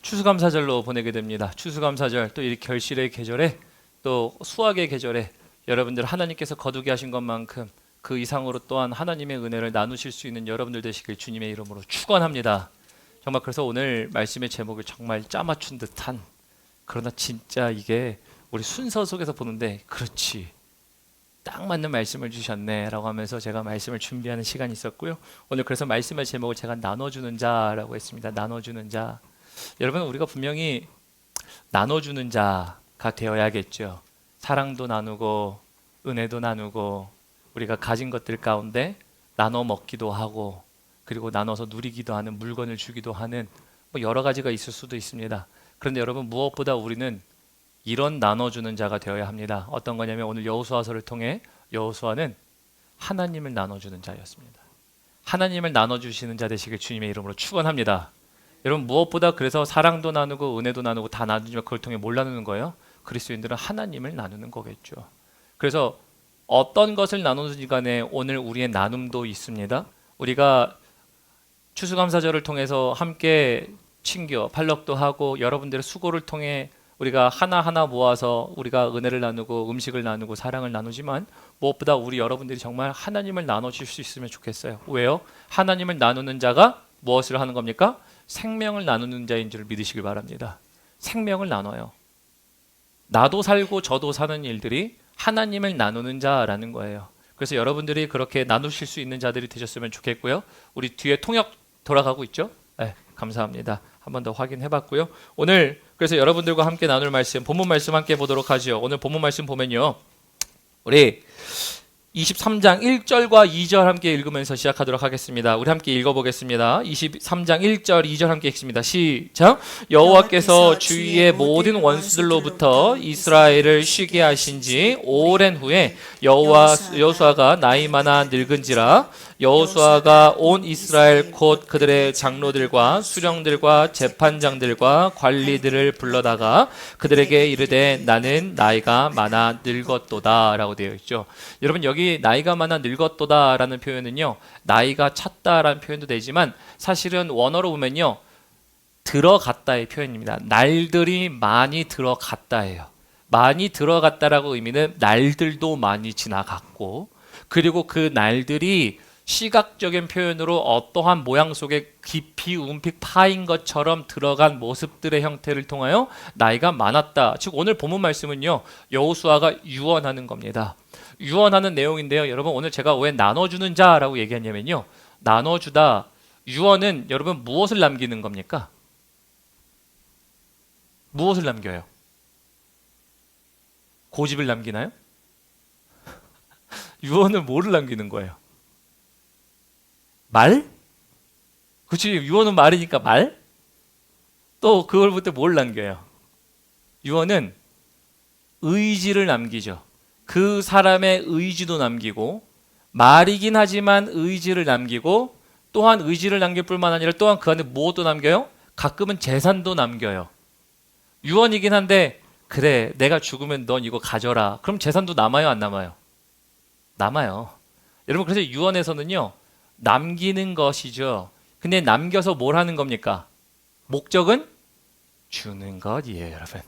추수감사절로 보내게 됩니다. 추수감사절, 또 이 결실의 계절에, 또 수확의 계절에 여러분들 하나님께서 거두게 하신 것만큼 그 이상으로 또한 하나님의 은혜를 나누실 수 있는 여러분들 되시길 주님의 이름으로 축원합니다. 정말 그래서 오늘 말씀의 제목을 정말 짜맞춘 듯한, 그러나 진짜 이게 우리 순서 속에서 보는데 그렇지, 딱 맞는 말씀을 주셨네 라고 하면서 제가 말씀을 준비하는 시간이 있었고요. 오늘 그래서 말씀의 제목을 제가 나눠주는 자라고 했습니다. 나눠주는 자. 여러분, 우리가 분명히 나눠주는 자가 되어야겠죠. 사랑도 나누고 은혜도 나누고 우리가 가진 것들 가운데 나눠 먹기도 하고, 그리고 나눠서 누리기도 하는, 물건을 주기도 하는 뭐 여러 가지가 있을 수도 있습니다. 그런데 여러분, 무엇보다 우리는 이런 나눠주는 자가 되어야 합니다. 어떤 거냐면 오늘 여호수아서를 통해 여호수아는 하나님을 나눠주는 자였습니다. 하나님을 나눠주시는 자 되시길 주님의 이름으로 축원합니다. 여러분, 무엇보다 그래서 사랑도 나누고 은혜도 나누고 다 나누지만 그걸 통해 뭘 나누는 거예요? 그리스도인들은 하나님을 나누는 거겠죠. 그래서 어떤 것을 나누든지 간에 오늘 우리의 나눔도 있습니다. 우리가 추수감사절을 통해서 함께 친교, 팔럭도 하고 여러분들의 수고를 통해 우리가 하나하나 모아서 우리가 은혜를 나누고 음식을 나누고 사랑을 나누지만, 무엇보다 우리 여러분들이 정말 하나님을 나눠줄 수 있으면 좋겠어요. 왜요? 하나님을 나누는 자가 무엇을 하는 겁니까? 생명을 나누는 자인 줄 믿으시길 바랍니다. 생명을 나눠요. 나도 살고 저도 사는 일들이 하나님을 나누는 자라는 거예요. 그래서 여러분들이 그렇게 나누실 수 있는 자들이 되셨으면 좋겠고요. 우리 뒤에 통역 돌아가고 있죠? 네, 감사합니다. 한 번 더 확인해 봤고요. 오늘 그래서 여러분들과 함께 나눌 말씀, 본문 말씀 함께 보도록 하죠. 오늘 본문 말씀 보면요, 우리 23장 1절과 2절 함께 읽으면서 시작하도록 하겠습니다. 우리 함께 읽어보겠습니다. 23장 1절 2절 함께 읽습니다. 시작. 여호와께서 주위의 모든 원수들로부터 이스라엘을 쉬게 하신 지 오랜 후에 여호수아가 나이 많아 늙은지라 여호수아가 온 이스라엘 곧 그들의 장로들과 수령들과 재판장들과 관리들을 불러다가 그들에게 이르되 나는 나이가 많아 늙었도다 라고 되어 있죠. 여러분, 여기 나이가 많아 늙었도다 라는 표현은요, 나이가 찼다라는 표현도 되지만 사실은 원어로 보면요, 들어갔다의 표현입니다. 날들이 많이 들어갔다예요. 많이 들어갔다라고 의미는 날들도 많이 지나갔고, 그리고 그 날들이 시각적인 표현으로 어떠한 모양 속에 깊이 움픽 파인 것처럼 들어간 모습들의 형태를 통하여 나이가 많았다. 즉 오늘 본문 말씀은요, 여호수아가 유언하는 겁니다. 유언하는 내용인데요. 여러분, 오늘 제가 왜 나눠주는 자라고 얘기했냐면요, 나눠주다, 유언은 여러분 무엇을 남기는 겁니까? 무엇을 남겨요? 고집을 남기나요? 유언은 뭐를 남기는 거예요? 말? 그치, 유언은 말이니까 말? 또 그걸 볼 때 뭘 남겨요? 유언은 의지를 남기죠. 그 사람의 의지도 남기고, 말이긴 하지만 의지를 남기고, 또한 의지를 남길 뿐만 아니라 또한 그 안에 무엇도 남겨요? 가끔은 재산도 남겨요. 유언이긴 한데, 그래 내가 죽으면 넌 이거 가져라. 그럼 재산도 남아요, 안 남아요? 남아요. 여러분, 그래서 유언에서는요, 남기는 것이죠. 근데 남겨서 뭘 하는 겁니까? 목적은 주는 것이에요, 여러분.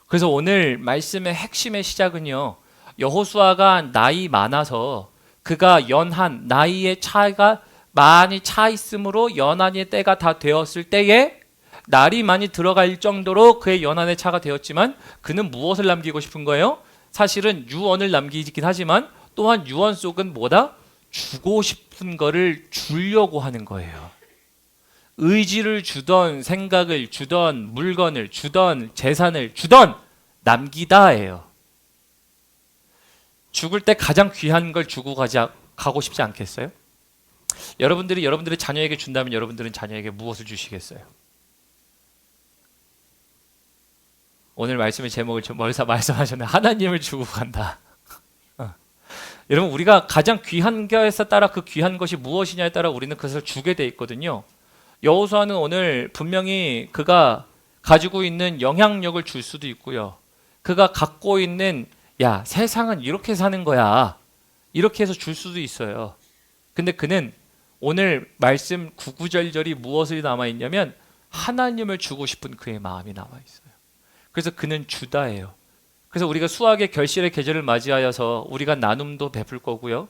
그래서 오늘 말씀의 핵심의 시작은요, 여호수아가 나이 많아서 그가 연한, 나이의 차이가 많이 차 있으므로 연한의 때가 다 되었을 때에 날이 많이 들어갈 정도로 그의 연한의 차가 되었지만, 그는 무엇을 남기고 싶은 거예요? 사실은 유언을 남기긴 하지만 또한 유언 속은 뭐다? 주고 싶은 거를 주려고 하는 거예요. 의지를 주던, 생각을 주던, 물건을 주던, 재산을 주던, 남기다예요. 죽을 때 가장 귀한 걸 주고 가고 싶지 않겠어요? 여러분들이 여러분들의 자녀에게 준다면 여러분들은 자녀에게 무엇을 주시겠어요? 오늘 말씀의 제목을 멀리서 말씀하셨는데 하나님을 주고 간다. 여러분, 우리가 가장 귀한 것에 따라 그 귀한 것이 무엇이냐에 따라 우리는 그것을 주게 돼 있거든요. 여호수아는 오늘 분명히 그가 가지고 있는 영향력을 줄 수도 있고요, 그가 갖고 있는, 야, 세상은 이렇게 사는 거야, 이렇게 해서 줄 수도 있어요. 근데 그는 오늘 말씀 구구절절이 무엇을 남아있냐면 하나님을 주고 싶은 그의 마음이 남아 있어요. 그래서 그는 주다예요. 그래서 우리가 수학의 결실의 계절을 맞이하여서 우리가 나눔도 베풀 거고요.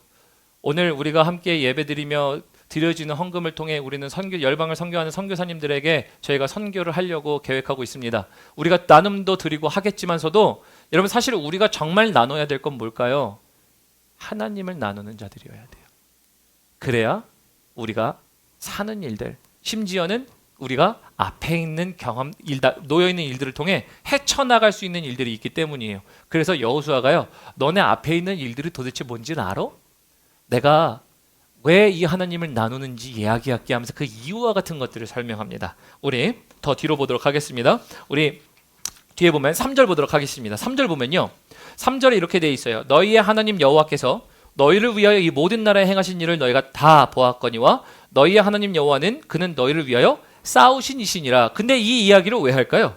오늘 우리가 함께 예배드리며 드려지는 헌금을 통해 우리는 열방을 선교하는 선교사님들에게 저희가 선교를 하려고 계획하고 있습니다. 우리가 나눔도 드리고 하겠지만서도 여러분 사실 우리가 정말 나눠야 될 건 뭘까요? 하나님을 나누는 자들이어야 돼요. 그래야 우리가 사는 일들, 심지어는 우리가 앞에 있는 경험, 놓여있는 일들을 통해 헤쳐나갈 수 있는 일들이 있기 때문이에요. 그래서 여호수아가요, 너네 앞에 있는 일들이 도대체 뭔지는 알아? 내가 왜 이 하나님을 나누는지 이야기할게 하면서 그 이유와 같은 것들을 설명합니다. 우리 더 뒤로 보도록 하겠습니다. 우리 뒤에 보면 3절 보도록 하겠습니다. 3절 보면요, 3절에 이렇게 돼 있어요. 너희의 하나님 여호와께서 너희를 위하여 이 모든 나라에 행하신 일을 너희가 다 보았거니와 너희의 하나님 여호와는 그는 너희를 위하여 싸우신 이시니라. 근데 이 이야기를 왜 할까요?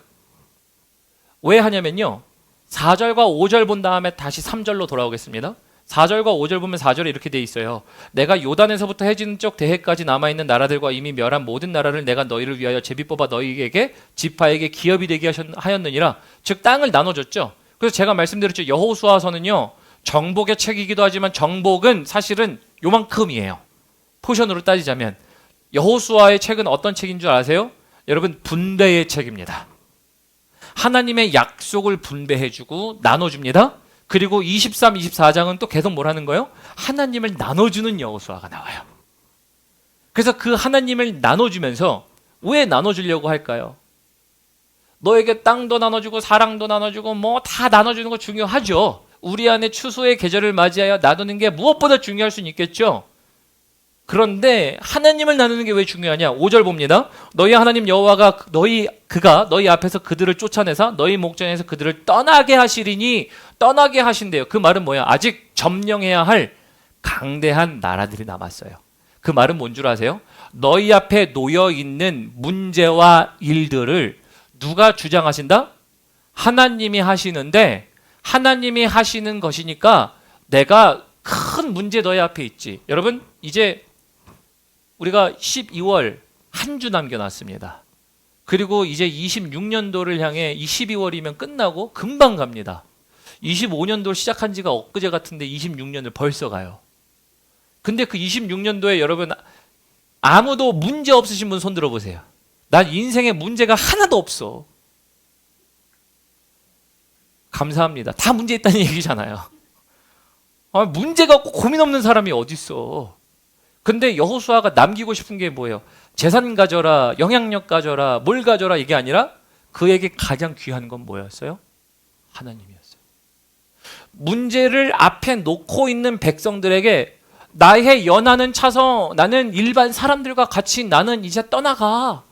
왜 하냐면요, 4절과 5절 본 다음에 다시 3절로 돌아오겠습니다. 4절과 5절 보면 4절에 이렇게 돼 있어요. 내가 요단에서부터 해지는 쪽 대해까지 남아있는 나라들과 이미 멸한 모든 나라를 내가 너희를 위하여 제비 뽑아 너희에게 지파에게 기업이 되게 하였느니라. 즉 땅을 나눠줬죠. 그래서 제가 말씀드렸죠. 여호수아서는요, 정복의 책이기도 하지만 정복은 사실은 요만큼이에요. 포션으로 따지자면 여호수아의 책은 어떤 책인 줄 아세요? 여러분, 분배의 책입니다. 하나님의 약속을 분배해주고 나눠줍니다. 그리고 23, 24장은 또 계속 뭘 하는 거예요? 하나님을 나눠주는 여호수아가 나와요. 그래서 그 하나님을 나눠주면서 왜 나눠주려고 할까요? 너에게 땅도 나눠주고 사랑도 나눠주고 뭐 다 나눠주는 거 중요하죠. 우리 안에 추수의 계절을 맞이하여 나누는 게 무엇보다 중요할 수는 있겠죠. 그런데 하나님을 나누는 게 왜 중요하냐? 5절 봅니다. 너희 하나님 여호와가 그가 너희 앞에서 그들을 쫓아내사 너희 목전에서 그들을 떠나게 하시리니, 떠나게 하신대요. 그 말은 뭐야? 아직 점령해야 할 강대한 나라들이 남았어요. 그 말은 뭔 줄 아세요? 너희 앞에 놓여 있는 문제와 일들을 누가 주장하신다? 하나님이 하시는데, 하나님이 하시는 것이니까 내가 큰 문제 너희 앞에 있지. 여러분, 이제 우리가 12월 한 주 남겨놨습니다. 그리고 이제 26년도를 향해 이 12월이면 끝나고 금방 갑니다. 25년도 시작한 지가 엊그제 같은데 26년을 벌써 가요. 근데 그 26년도에 여러분 아무도 문제 없으신 분 손 들어보세요. 난 인생에 문제가 하나도 없어. 감사합니다. 다 문제 있다는 얘기잖아요. 문제가 없고 고민 없는 사람이 어딨어. 근데 여호수아가 남기고 싶은 게 뭐예요? 재산 가져라, 영향력 가져라, 뭘 가져라, 이게 아니라 그에게 가장 귀한 건 뭐였어요? 하나님이었어요. 문제를 앞에 놓고 있는 백성들에게 나의 연하는 차서 나는 일반 사람들과 같이 나는 이제 떠나가.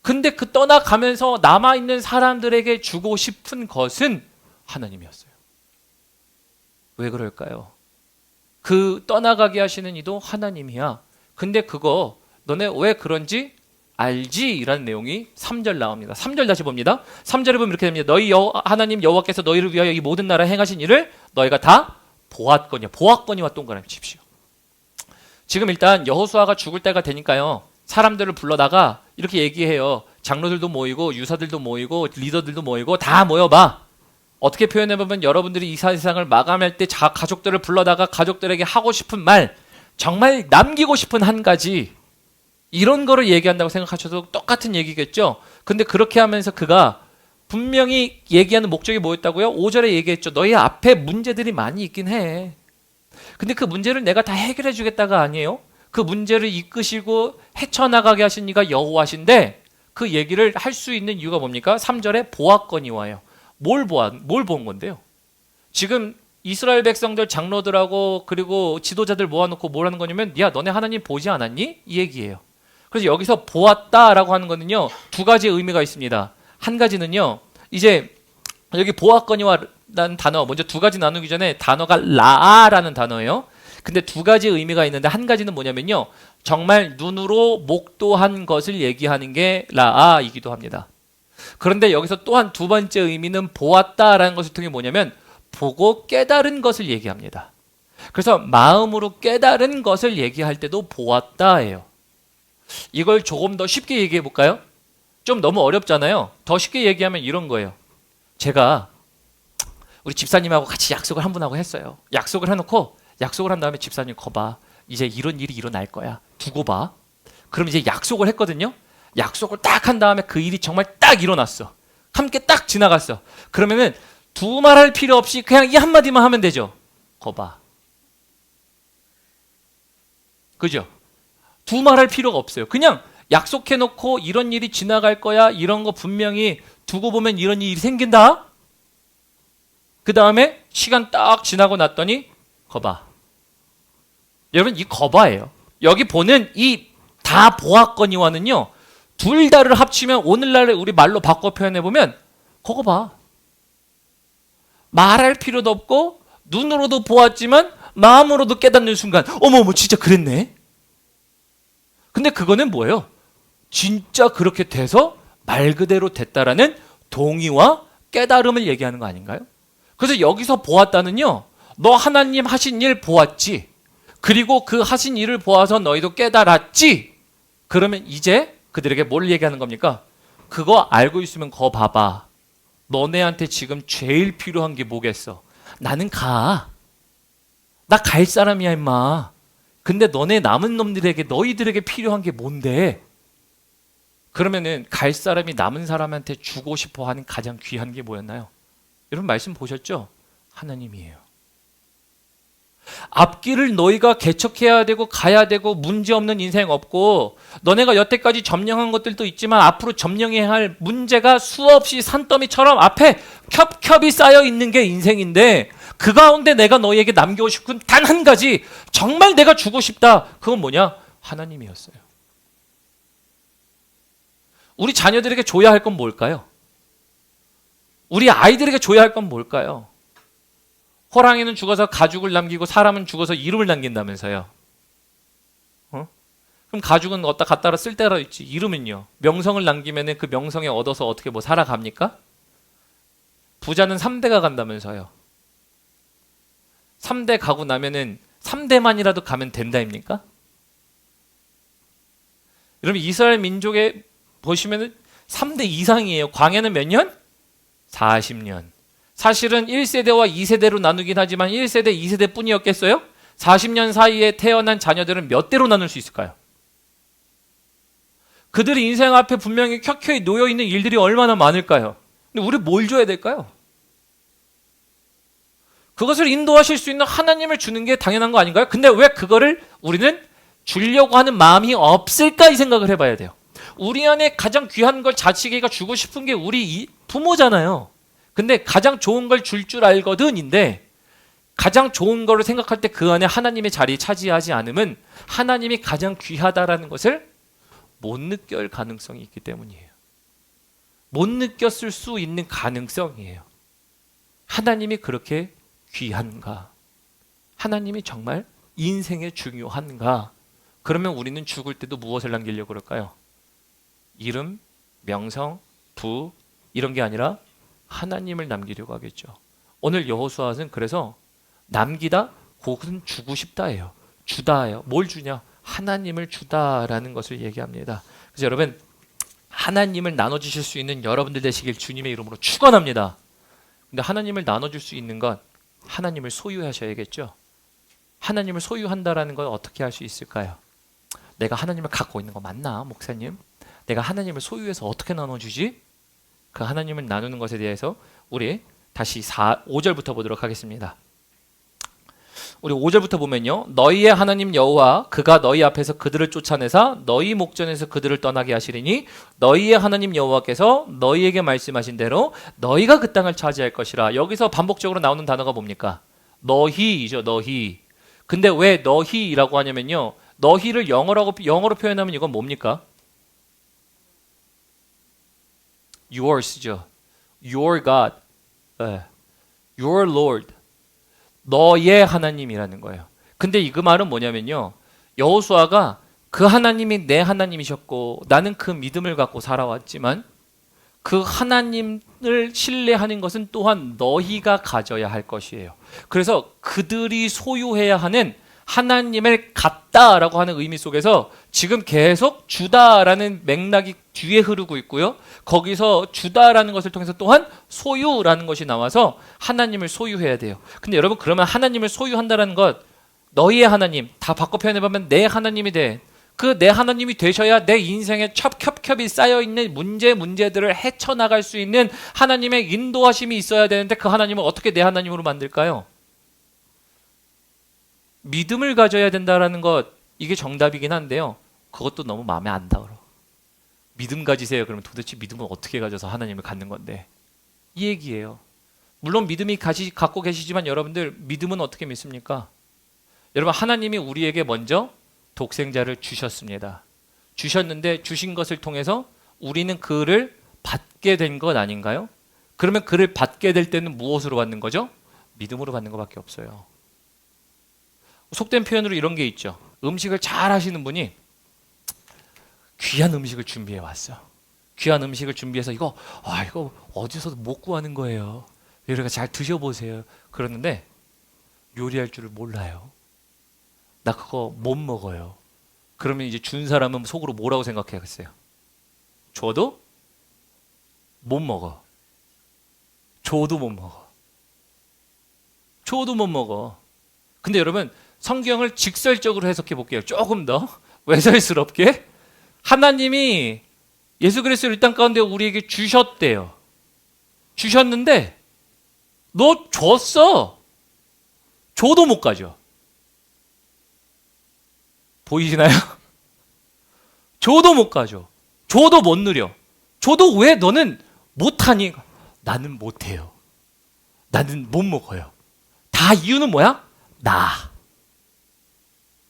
근데 그 떠나가면서 남아있는 사람들에게 주고 싶은 것은 하나님이었어요. 왜 그럴까요? 그 떠나가게 하시는 이도 하나님이야. 근데 그거 너네 왜 그런지 알지? 이라는 내용이 3절 나옵니다. 3절 다시 봅니다. 3절에 보면 이렇게 됩니다. 너희 하나님 여호와께서 너희를 위하여 이 모든 나라에 행하신 일을 너희가 다 보았거니와 동그라미 칩시오. 지금 일단 여호수아가 죽을 때가 되니까요, 사람들을 불러다가 이렇게 얘기해요. 장로들도 모이고 유사들도 모이고 리더들도 모이고 다 모여봐. 어떻게 표현해보면 여러분들이 이 세상을 마감할 때 가족들을 불러다가 가족들에게 하고 싶은 말, 정말 남기고 싶은 한 가지, 이런 거를 얘기한다고 생각하셔도 똑같은 얘기겠죠. 근데 그렇게 하면서 그가 분명히 얘기하는 목적이 뭐였다고요? 5절에 얘기했죠. 너희 앞에 문제들이 많이 있긴 해. 근데 그 문제를 내가 다 해결해 주겠다가 아니에요. 그 문제를 이끄시고 헤쳐나가게 하신 이가 여호와신데, 그 얘기를 할 수 있는 이유가 뭡니까? 3절에 보았거니와요. 뭘 본 건데요? 지금 이스라엘 백성들 장로들하고 그리고 지도자들 모아놓고 뭘 하는 거냐면, 야 너네 하나님 보지 않았니? 이 얘기예요. 그래서 여기서 보았다라고 하는 거는요, 두 가지의 의미가 있습니다. 한 가지는요, 이제 여기 보았거니와라는 단어, 먼저 두 가지 나누기 전에 단어가 라아라는 단어예요. 근데 두 가지 의미가 있는데, 한 가지는 뭐냐면요, 정말 눈으로 목도한 것을 얘기하는 게 라아이기도 합니다. 그런데 여기서 또한 두 번째 의미는 보았다라는 것을 통해 뭐냐면 보고 깨달은 것을 얘기합니다. 그래서 마음으로 깨달은 것을 얘기할 때도 보았다예요. 이걸 조금 더 쉽게 얘기해 볼까요? 좀 너무 어렵잖아요. 더 쉽게 얘기하면 이런 거예요. 제가 우리 집사님하고 같이 약속을 한 분하고 했어요. 약속을 해놓고 약속을 한 다음에 집사님 거봐. 이제 이런 일이 일어날 거야. 두고 봐. 그럼 이제 약속을 했거든요. 약속을 딱 한 다음에 그 일이 정말 딱 일어났어. 함께 딱 지나갔어. 그러면은 두말할 필요 없이 그냥 이 한마디만 하면 되죠. 거봐. 그죠? 두말할 필요가 없어요. 그냥 약속해놓고 이런 일이 지나갈 거야. 이런 거 분명히 두고 보면 이런 일이 생긴다. 그 다음에 시간 딱 지나고 났더니 거봐. 여러분 이 거봐예요. 여기 보는 이 다 보았거니와는요. 둘 다를 합치면 오늘날에 우리 말로 바꿔 표현해보면 그거 봐. 말할 필요도 없고 눈으로도 보았지만 마음으로도 깨닫는 순간 어머 진짜 그랬네. 근데 그거는 뭐예요? 진짜 그렇게 돼서 말 그대로 됐다라는 동의와 깨달음을 얘기하는 거 아닌가요? 그래서 여기서 보았다는요. 너 하나님 하신 일 보았지. 그리고 그 하신 일을 보아서 너희도 깨달았지. 그러면 이제 그들에게 뭘 얘기하는 겁니까? 그거 알고 있으면 거 봐봐. 너네한테 지금 제일 필요한 게 뭐겠어? 나는 가. 나 갈 사람이야 임마. 근데 너네 남은 놈들에게 너희들에게 필요한 게 뭔데? 그러면은 갈 사람이 남은 사람한테 주고 싶어 하는 가장 귀한 게 뭐였나요? 여러분 말씀 보셨죠? 하나님이에요. 앞길을 너희가 개척해야 되고 가야 되고 문제없는 인생 없고 너네가 여태까지 점령한 것들도 있지만 앞으로 점령해야 할 문제가 수없이 산더미처럼 앞에 겹겹이 쌓여 있는 게 인생인데 그 가운데 내가 너희에게 남기고 싶은 단 한 가지 정말 내가 주고 싶다. 그건 뭐냐? 하나님이었어요. 우리 자녀들에게 줘야 할 건 뭘까요? 우리 아이들에게 줘야 할 건 뭘까요? 호랑이는 죽어서 가죽을 남기고 사람은 죽어서 이름을 남긴다면서요. 그럼 가죽은 어디다 갖다가 쓸 데가 있지. 이름은요. 명성을 남기면 그 명성에 얻어서 어떻게 뭐 살아갑니까? 부자는 3대가 간다면서요. 3대 가고 나면은 3대만이라도 가면 된다입니까? 여러분 이스라엘 민족에 보시면은 3대 이상이에요. 광야는 몇 년? 40년. 사실은 1세대와 2세대로 나누긴 하지만 1세대, 2세대 뿐이었겠어요? 40년 사이에 태어난 자녀들은 몇 대로 나눌 수 있을까요? 그들이 인생 앞에 분명히 켜켜이 놓여있는 일들이 얼마나 많을까요? 근데 우리 뭘 줘야 될까요? 그것을 인도하실 수 있는 하나님을 주는 게 당연한 거 아닌가요? 근데 왜 그거를 우리는 주려고 하는 마음이 없을까 이 생각을 해봐야 돼요. 우리 안에 가장 귀한 걸 자식에게 주고 싶은 게 우리 부모잖아요. 근데 가장 좋은 걸 줄 알거든인데 가장 좋은 거를 생각할 때 그 안에 하나님의 자리 차지하지 않으면 하나님이 가장 귀하다라는 것을 못 느낄 가능성이 있기 때문이에요. 못 느꼈을 수 있는 가능성이에요. 하나님이 그렇게 귀한가? 하나님이 정말 인생에 중요한가? 그러면 우리는 죽을 때도 무엇을 남기려고 그럴까요? 이름, 명성, 부 이런 게 아니라 하나님을 남기려고 하겠죠. 오늘 여호수아는 그래서 남기다, 그것은 주고 싶다예요. 주다예요. 뭘 주냐? 하나님을 주다라는 것을 얘기합니다. 그래서 여러분 하나님을 나눠주실 수 있는 여러분들 되시길 주님의 이름으로 축원합니다. 근데 하나님을 나눠줄 수 있는 건 하나님을 소유하셔야겠죠. 하나님을 소유한다라는 건 어떻게 할 수 있을까요? 내가 하나님을 갖고 있는 거 맞나 목사님? 내가 하나님을 소유해서 어떻게 나눠주지? 그 하나님을 나누는 것에 대해서 우리 다시 5절부터 보도록 하겠습니다. 우리 5절부터 보면요. 너희의 하나님 여호와 그가 너희 앞에서 그들을 쫓아내사 너희 목전에서 그들을 떠나게 하시리니 너희의 하나님 여호와께서 너희에게 말씀하신 대로 너희가 그 땅을 차지할 것이라. 여기서 반복적으로 나오는 단어가 뭡니까? 너희이죠. 너희. 근데 왜 너희라고 하냐면요. 너희를 영어로 표현하면 이건 뭡니까? Yours죠. Your God, Your Lord, 너의 하나님이라는 거예요. 근데 그 말은 뭐냐면요. 여호수아가 그 하나님이 내 하나님이셨고 나는 그 믿음을 갖고 살아왔지만 그 하나님을 신뢰하는 것은 또한 너희가 가져야 할 것이에요. 그래서 그들이 소유해야 하는 하나님을 갖다라고 하는 의미 속에서 지금 계속 주다라는 맥락이 뒤에 흐르고 있고요. 거기서 주다라는 것을 통해서 또한 소유라는 것이 나와서 하나님을 소유해야 돼요. 근데 여러분, 그러면 하나님을 소유한다는 것, 너희의 하나님, 다 바꿔 표현해보면 내 하나님이 돼. 그 내 하나님이 되셔야 내 인생에 겹겹이 쌓여있는 문제들을 헤쳐나갈 수 있는 하나님의 인도하심이 있어야 되는데, 그 하나님을 어떻게 내 하나님으로 만들까요? 믿음을 가져야 된다는 것, 이게 정답이긴 한데요, 그것도 너무 마음에 안 들어. 믿음 가지세요. 그러면 도대체 믿음을 어떻게 가져서 하나님을 갖는 건데, 이 얘기예요. 물론 믿음이 갖고 계시지만 여러분들, 믿음은 어떻게 믿습니까? 여러분, 하나님이 우리에게 먼저 독생자를 주셨습니다. 주셨는데 주신 것을 통해서 우리는 그를 받게 된 것 아닌가요? 그러면 그를 받게 될 때는 무엇으로 받는 거죠? 믿음으로 받는 것밖에 없어요. 속된 표현으로 이런 게 있죠. 음식을 잘 하시는 분이 귀한 음식을 준비해 왔어. 귀한 음식을 준비해서 이거 어디서도 못 구하는 거예요. 여러분 잘 드셔보세요. 그러는데 요리할 줄을 몰라요. 나 그거 못 먹어요. 그러면 이제 준 사람은 속으로 뭐라고 생각해야겠어요? 줘도 못 먹어. 줘도 못 먹어. 줘도 못 먹어. 근데 여러분, 성경을 직설적으로 해석해 볼게요. 조금 더 외설스럽게. 하나님이 예수 그리스도를 이 땅 가운데 우리에게 주셨대요. 주셨는데 너 줬어. 줘도 못 가져. 보이시나요? 줘도 못 가져. 줘도 못 누려. 줘도 왜 너는 못하니? 나는 못해요. 나는 못 먹어요. 다 이유는 뭐야?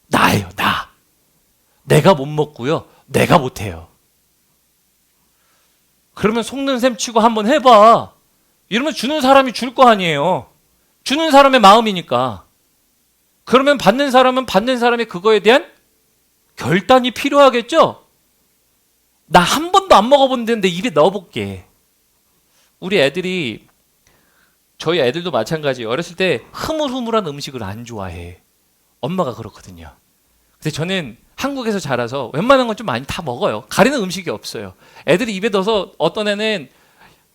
나예요. 나. 내가 못 먹고요. 내가 못해요. 그러면 속는 셈 치고 한번 해봐. 이러면 주는 사람이 줄 거 아니에요. 주는 사람의 마음이니까. 그러면 받는 사람은 받는 사람의 그거에 대한 결단이 필요하겠죠? 나 한 번도 안 먹어본데 입에 넣어볼게. 우리 애들이, 저희 애들도 마찬가지예요. 어렸을 때 흐물흐물한 음식을 안 좋아해. 엄마가 그렇거든요. 근데 저는 한국에서 자라서 웬만한 건 좀 많이 다 먹어요. 가리는 음식이 없어요. 애들이 입에 넣어서 어떤 애는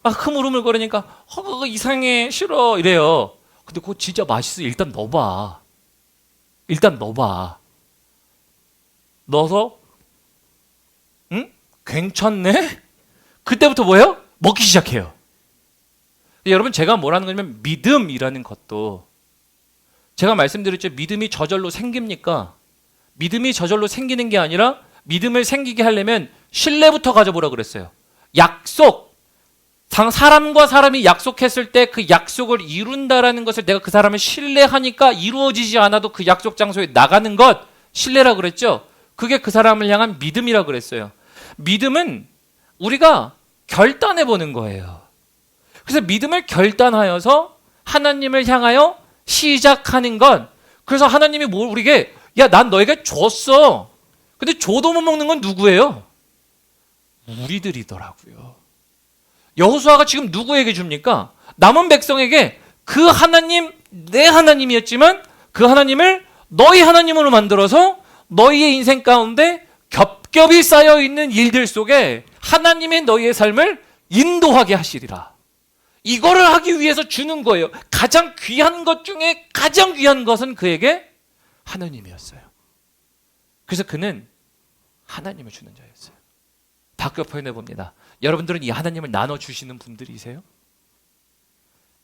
막 흐물흐물 거리니까 그거 이상해, 싫어 이래요. 근데 그거 진짜 맛있어. 일단 넣어봐. 넣어서 응? 괜찮네? 그때부터 뭐예요? 먹기 시작해요. 여러분, 제가 뭐라는 거냐면 믿음이라는 것도, 제가 말씀드렸죠. 믿음이 저절로 생깁니까? 믿음이 저절로 생기는 게 아니라 믿음을 생기게 하려면 신뢰부터 가져보라 그랬어요. 약속. 사람과 사람이 약속했을 때 그 약속을 이룬다라는 것을 내가 그 사람을 신뢰하니까 이루어지지 않아도 그 약속 장소에 나가는 것, 신뢰라 그랬죠. 그게 그 사람을 향한 믿음이라 그랬어요. 믿음은 우리가 결단해 보는 거예요. 그래서 믿음을 결단하여서 하나님을 향하여 시작하는 것. 그래서 하나님이 우리에게, 야, 난 너에게 줬어. 근데 줘도 못 먹는 건 누구예요? 우리들이더라고요. 여호수아가 지금 누구에게 줍니까? 남은 백성에게 그 하나님, 내 하나님이었지만 그 하나님을 너희 하나님으로 만들어서 너희의 인생 가운데 겹겹이 쌓여있는 일들 속에 하나님의 너희의 삶을 인도하게 하시리라. 이거를 하기 위해서 주는 거예요. 가장 귀한 것 중에 가장 귀한 것은 그에게 하나님이었어요. 그래서 그는 하나님을 주는 자였어요. 바꿔 표현해 봅니다. 여러분들은 이 하나님을 나눠주시는 분들이세요?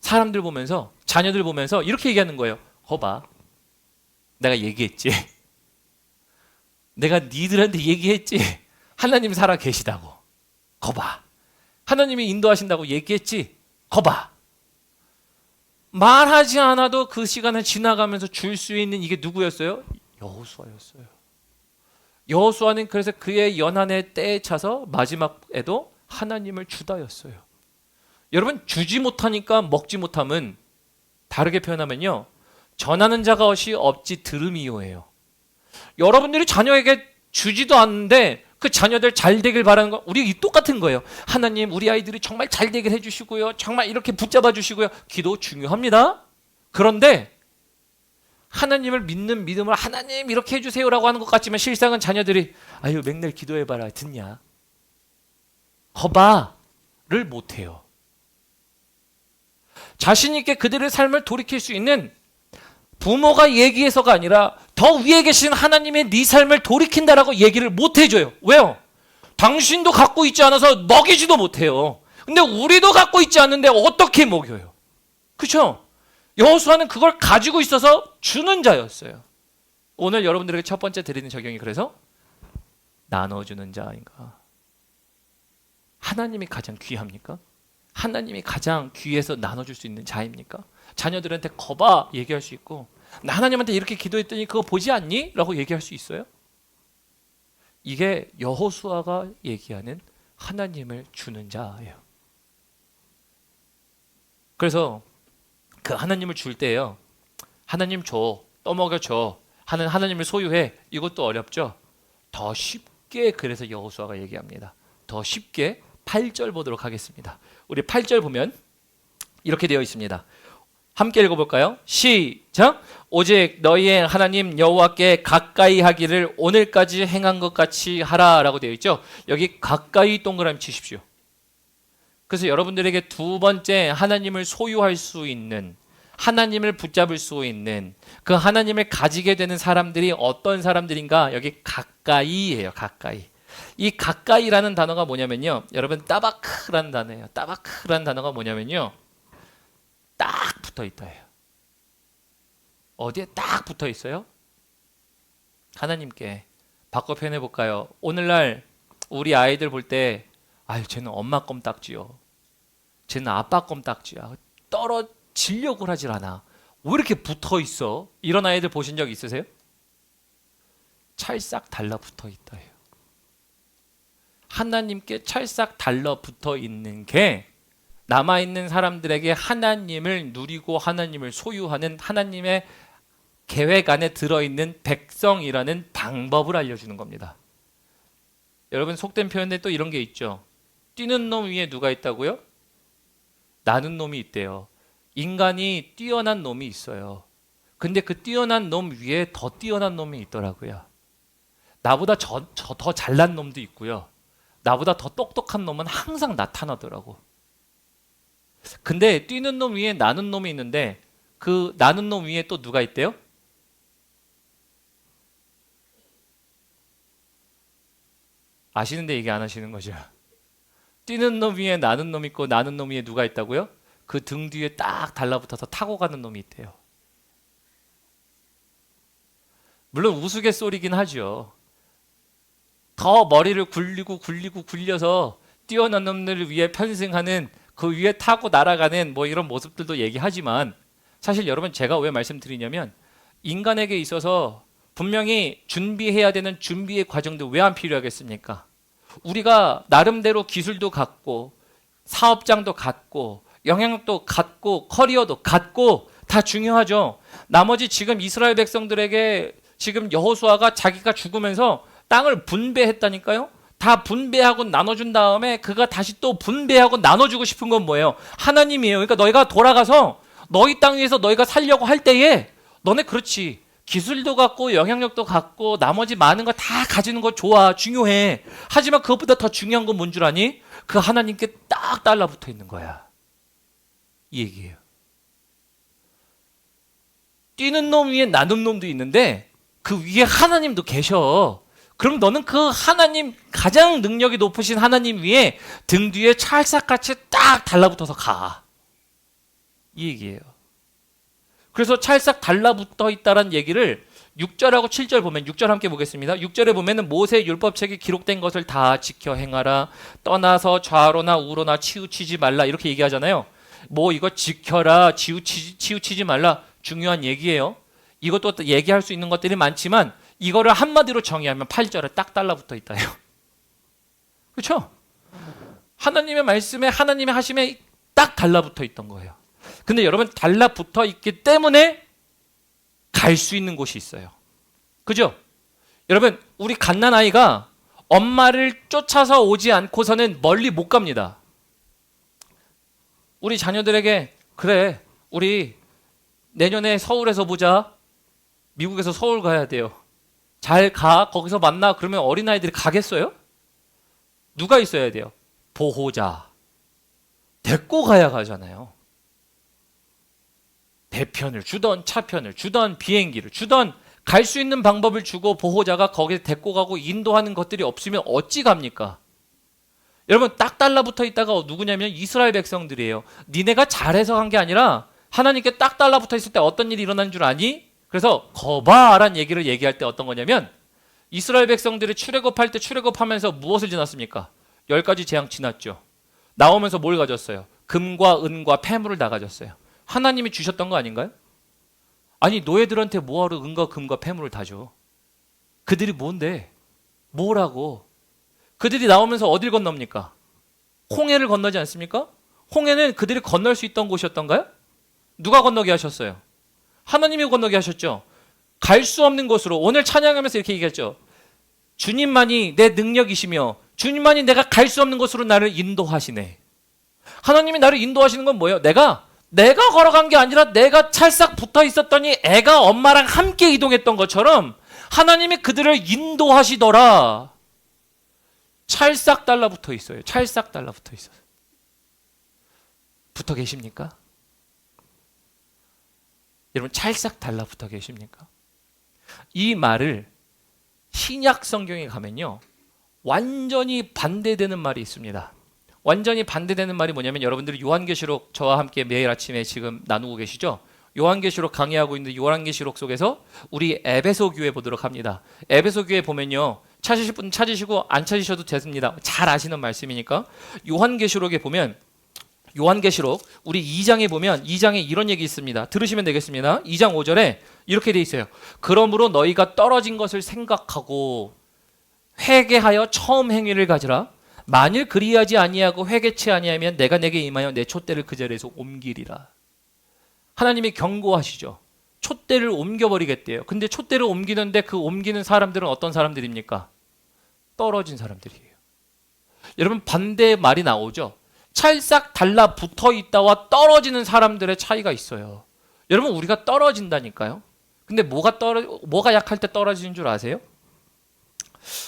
사람들 보면서, 자녀들 보면서 이렇게 얘기하는 거예요. 거봐, 내가 얘기했지. 내가 니들한테 얘기했지. 하나님 살아 계시다고. 거봐, 하나님이 인도하신다고 얘기했지. 거봐. 말하지 않아도 그 시간을 지나가면서 줄 수 있는 이게 누구였어요? 여호수아였어요. 여호수아는 그래서 그의 연한의 때에 차서 마지막에도 하나님을 주다였어요. 여러분, 주지 못하니까 먹지 못함은, 다르게 표현하면요, 전하는 자가 없지 들음이요예요. 여러분들이 자녀에게 주지도 않는데 그 자녀들 잘 되길 바라는 거, 우리 똑같은 거예요. 하나님, 우리 아이들이 정말 잘 되길 해주시고요, 정말 이렇게 붙잡아 주시고요. 기도 중요합니다. 그런데 하나님을 믿는 믿음을 하나님 이렇게 해주세요라고 하는 것 같지만 실상은 자녀들이 아유 맥날 기도해봐라 듣냐? 거봐를 못해요. 자신 있게 그들의 삶을 돌이킬 수 있는 부모가 얘기해서가 아니라 더 위에 계신 하나님의 네 삶을 돌이킨다라고 얘기를 못 해줘요. 왜요? 당신도 갖고 있지 않아서 먹이지도 못해요. 근데 우리도 갖고 있지 않는데 어떻게 먹여요? 그렇죠? 여호수아는 그걸 가지고 있어서 주는 자였어요. 오늘 여러분들에게 첫 번째 드리는 적용이 그래서 나눠주는 자인가? 하나님이 가장 귀합니까? 하나님이 가장 귀해서 나눠줄 수 있는 자입니까? 자녀들한테 거봐 얘기할 수 있고 나 하나님한테 이렇게 기도했더니 그거 보지 않니? 라고 얘기할 수 있어요? 이게 여호수아가 얘기하는 하나님을 주는 자예요. 그래서 그 하나님을 줄 때요. 하나님 줘, 떠먹여 줘 하는 하나님을 소유해. 이것도 어렵죠? 더 쉽게 그래서 여호수아가 얘기합니다. 더 쉽게 8절 보도록 하겠습니다. 우리 8절 보면 이렇게 되어 있습니다. 함께 읽어볼까요? 시작! 오직 너희의 하나님 여호와께 가까이 하기를 오늘까지 행한 것 같이 하라 라고 되어 있죠. 여기 가까이 동그라미 치십시오. 그래서 여러분들에게 두 번째 하나님을 소유할 수 있는, 하나님을 붙잡을 수 있는 그 하나님을 가지게 되는 사람들이 어떤 사람들인가? 여기 가까이예요. 가까이. 이 가까이라는 단어가 뭐냐면요, 여러분 따바크라는 단어예요. 따바크라는 단어가 뭐냐면요, 딱 붙어 있다예요. 어디에 딱 붙어 있어요? 하나님께. 바꿔 표현해 볼까요? 오늘날 우리 아이들 볼 때 아유 쟤는 엄마 껌딱지요, 쟤는 아빠 껌딱지야, 떨어지려고 하질 않아, 왜 이렇게 붙어 있어? 이런 아이들 보신 적 있으세요? 찰싹 달라붙어 있다예요. 하나님께 찰싹 달라붙어 있는 게 남아있는 사람들에게 하나님을 누리고 하나님을 소유하는 하나님의 계획 안에 들어있는 백성이라는 방법을 알려주는 겁니다. 여러분 속된 표현에 또 이런 게 있죠. 뛰는 놈 위에 누가 있다고요? 나는 놈이 있대요. 인간이 뛰어난 놈이 있어요. 근데 그 뛰어난 놈 위에 더 뛰어난 놈이 있더라고요. 나보다 더 잘난 놈도 있고요. 나보다 더 똑똑한 놈은 항상 나타나더라고. 근데 뛰는 놈 위에 나는 놈이 있는데 그 나는 놈 위에 또 누가 있대요? 아시는데 얘기 안 하시는 거죠. 뛰는 놈 위에 나는 놈 있고 나는 놈 위에 누가 있다고요? 그 등 뒤에 딱 달라붙어서 타고 가는 놈이 있대요. 물론 우스갯소리긴 하죠. 더 머리를 굴려서 뛰어난 놈들을 위해 편승하는, 그 위에 타고 날아가는 뭐 이런 모습들도 얘기하지만, 사실 여러분 제가 왜 말씀드리냐면 인간에게 있어서 분명히 준비해야 되는 준비의 과정도 왜 안 필요하겠습니까? 우리가 나름대로 기술도 갖고 사업장도 갖고 영향력도 갖고 커리어도 갖고 다 중요하죠. 나머지 지금 이스라엘 백성들에게 지금 여호수아가 자기가 죽으면서 땅을 분배했다니까요. 다 분배하고 나눠준 다음에 그가 다시 또 분배하고 나눠주고 싶은 건 뭐예요? 하나님이에요. 그러니까 너희가 돌아가서 너희 땅 위에서 너희가 살려고 할 때에 너네 그렇지, 기술도 갖고 영향력도 갖고 나머지 많은 거 다 가지는 거 좋아, 중요해. 하지만 그것보다 더 중요한 건 뭔 줄 아니? 그 하나님께 딱 달라붙어 있는 거야. 이 얘기예요. 뛰는 놈 위에 나는 놈도 있는데 그 위에 하나님도 계셔. 그럼 너는 그 하나님, 가장 능력이 높으신 하나님 위에 등 뒤에 찰싹같이 딱 달라붙어서 가. 이 얘기예요. 그래서 찰싹 달라붙어 있다는 얘기를 6절하고 7절 보면, 6절 함께 보겠습니다. 6절에 보면은 모세 율법책에 기록된 것을 다 지켜 행하라. 떠나서 좌로나 우로나 치우치지 말라. 이렇게 얘기하잖아요. 뭐 이거 지켜라, 치우치지 말라. 중요한 얘기예요. 이것도 얘기할 수 있는 것들이 많지만 이거를 한마디로 정의하면 8절에 딱 달라붙어 있다요. 그렇죠? 하나님의 말씀에, 하나님의 하심에 딱 달라붙어 있던 거예요. 근데 여러분 달라붙어 있기 때문에 갈 수 있는 곳이 있어요. 그죠? 여러분 우리 갓난아이가 엄마를 쫓아서 오지 않고서는 멀리 못 갑니다. 우리 자녀들에게 그래 우리 내년에 서울에서 보자, 미국에서 서울 가야 돼요. 잘 가. 거기서 만나. 그러면 어린아이들이 가겠어요? 누가 있어야 돼요? 보호자. 데리고 가야 가잖아요. 대편을 주던 차편을 주던 비행기를 주던 갈 수 있는 방법을 주고 보호자가 거기에 데리고 가고 인도하는 것들이 없으면 어찌 갑니까? 여러분 딱 달라붙어 있다가 누구냐면 이스라엘 백성들이에요. 니네가 잘해서 간 게 아니라 하나님께 딱 달라붙어 있을 때 어떤 일이 일어나는 줄 아니? 그래서 거봐라는 얘기를 얘기할 때 어떤 거냐면 이스라엘 백성들이 출애굽할 때 출애굽하면서 무엇을 지났습니까? 10가지 재앙 지났죠. 나오면서 뭘 가졌어요? 금과 은과 폐물을 다 가졌어요. 하나님이 주셨던 거 아닌가요? 아니 노예들한테 뭐하러 은과 금과 폐물을 다 줘? 그들이 뭔데? 뭐라고? 그들이 나오면서 어딜 건넙니까? 홍해를 건너지 않습니까? 홍해는 그들이 건널 수 있던 곳이었던가요? 누가 건너게 하셨어요? 하나님이 건너게 하셨죠. 갈 수 없는 곳으로 오늘 찬양하면서 이렇게 얘기했죠. 주님만이 내 능력이시며 주님만이 내가 갈 수 없는 곳으로 나를 인도하시네. 하나님이 나를 인도하시는 건 뭐예요? 내가 걸어간 게 아니라 내가 찰싹 붙어 있었더니 애가 엄마랑 함께 이동했던 것처럼 하나님이 그들을 인도하시더라. 찰싹 달라붙어 있어요. 찰싹 달라붙어 있어요. 붙어 계십니까? 여러분 찰싹 달라붙어 계십니까? 이 말을 신약 성경에 가면요 완전히 반대되는 말이 있습니다. 완전히 반대되는 말이 뭐냐면 여러분들이 요한계시록 저와 함께 매일 아침에 지금 나누고 계시죠? 요한계시록 강의하고 있는 요한계시록 속에서 우리 에베소 교회 보도록 합니다. 에베소 교회 보면요 찾으실 분 찾으시고 안 찾으셔도 됩니다. 잘 아시는 말씀이니까. 요한계시록에 보면 요한계시록 우리 2장에 보면 2장에 이런 얘기 있습니다. 들으시면 되겠습니다. 2장 5절에 이렇게 돼 있어요. 그러므로 너희가 떨어진 것을 생각하고 회개하여 처음 행위를 가지라. 만일 그리하지 아니하고 회개치 아니하면 내가 내게 임하여 내 촛대를 그 자리에서 옮기리라. 하나님이 경고하시죠. 촛대를 옮겨버리겠대요. 근데 촛대를 옮기는데 그 옮기는 사람들은 어떤 사람들입니까? 떨어진 사람들이에요. 여러분 반대의 말이 나오죠. 찰싹 달라붙어 있다와 떨어지는 사람들의 차이가 있어요. 여러분 우리가 떨어진다니까요. 근데 뭐가 약할 때 떨어지는 줄 아세요?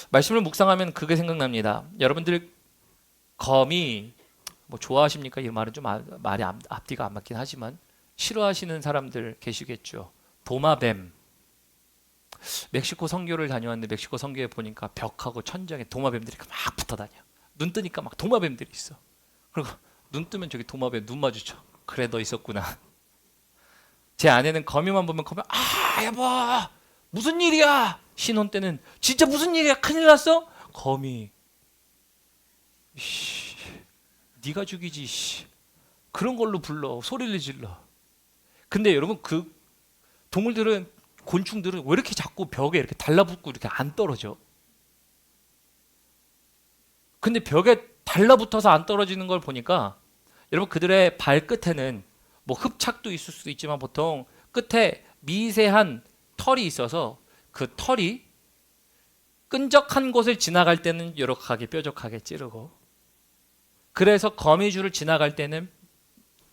말씀을 묵상하면 그게 생각납니다. 여러분들 거미 뭐 좋아하십니까? 이 말은 좀 말이 앞뒤가 안 맞긴 하지만 싫어하시는 사람들 계시겠죠. 도마뱀. 멕시코 선교를 다녀왔는데 멕시코 선교에 보니까 벽하고 천장에 도마뱀들이 막 붙어 다녀. 눈 뜨니까 막 도마뱀들이 있어. 그리고 눈 뜨면 저기 도마뱀 눈 마주쳐. 그래 너 있었구나. 제 아내는 거미만 보면 여보 무슨 일이야? 신혼 때는 진짜 무슨 일이야? 큰일 났어? 거미. 네가 죽이지. 그런 걸로 불러. 소리를 질러. 근데 여러분 그 동물들은 곤충들은 왜 이렇게 자꾸 벽에 이렇게 달라붙고 이렇게 안 떨어져? 근데 벽에 달라붙어서 안 떨어지는 걸 보니까 여러분 그들의 발끝에는 뭐 흡착도 있을 수도 있지만 보통 끝에 미세한 털이 있어서 그 털이 끈적한 곳을 지나갈 때는 요렇게 뾰족하게 찌르고 그래서 거미줄을 지나갈 때는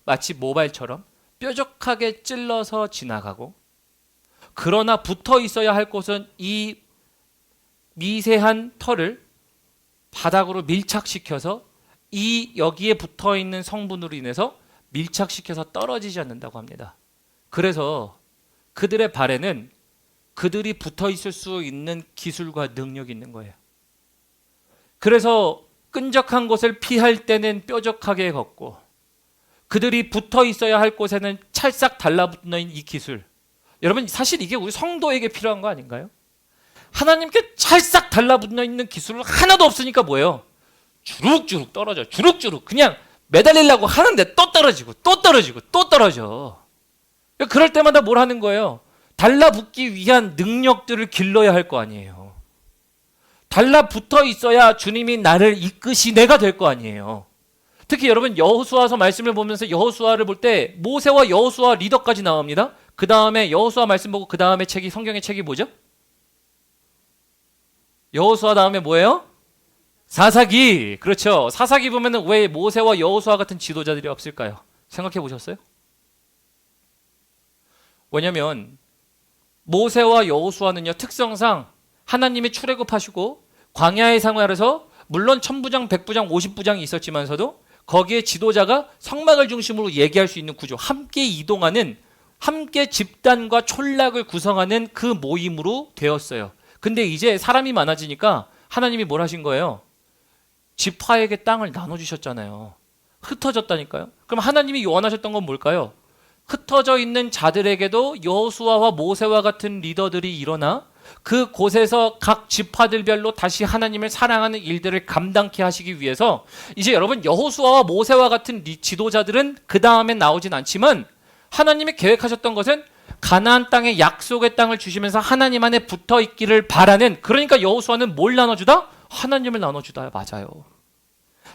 마치 모발처럼 뾰족하게 찔러서 지나가고 그러나 붙어 있어야 할 곳은 이 미세한 털을 바닥으로 밀착시켜서 이 여기에 붙어 있는 성분으로 인해서 밀착시켜서 떨어지지 않는다고 합니다. 그래서 그들의 발에는 그들이 붙어 있을 수 있는 기술과 능력이 있는 거예요. 그래서 끈적한 곳을 피할 때는 뾰족하게 걷고 그들이 붙어 있어야 할 곳에는 찰싹 달라붙는 이 기술. 여러분 사실 이게 우리 성도에게 필요한 거 아닌가요? 하나님께 찰싹 달라붙어 있는 기술은 하나도 없으니까 뭐예요? 주룩주룩 떨어져. 주룩주룩 그냥 매달리려고 하는데 또 떨어지고 또 떨어지고 또 떨어져. 그럴 때마다 뭘 하는 거예요? 달라붙기 위한 능력들을 길러야 할 거 아니에요. 달라붙어 있어야 주님이 나를 이끄시내가 될 거 아니에요. 특히 여러분 여호수아서 말씀을 보면서 여호수아를 볼 때 모세와 여호수아 리더까지 나옵니다. 그 다음에 여호수아 말씀 보고 그 다음에 책이 성경의 책이 뭐죠? 여호수아 다음에 뭐예요? 사사기. 그렇죠. 사사기 보면은 왜 모세와 여호수아 같은 지도자들이 없을까요? 생각해 보셨어요? 왜냐면 모세와 여호수아는요, 특성상 하나님이 출애굽하시고 광야의 생활에서 물론 천부장, 백부장, 50부장이 있었지만서도 거기에 지도자가 성막을 중심으로 얘기할 수 있는 구조, 함께 이동하는, 함께 집단과 촌락을 구성하는 그 모임으로 되었어요. 근데 이제 사람이 많아지니까 하나님이 뭘 하신 거예요? 지파에게 땅을 나눠주셨잖아요. 흩어졌다니까요. 그럼 하나님이 원하셨던 건 뭘까요? 흩어져 있는 자들에게도 여호수아와 모세와 같은 리더들이 일어나 그 곳에서 각 지파들별로 다시 하나님을 사랑하는 일들을 감당케 하시기 위해서 이제 여러분 여호수아와 모세와 같은 지도자들은 그 다음에 나오진 않지만 하나님이 계획하셨던 것은 가나안 땅의 약속의 땅을 주시면서 하나님 안에 붙어 있기를 바라는, 그러니까 여호수아는 뭘 나눠주다? 하나님을 나눠주다. 맞아요.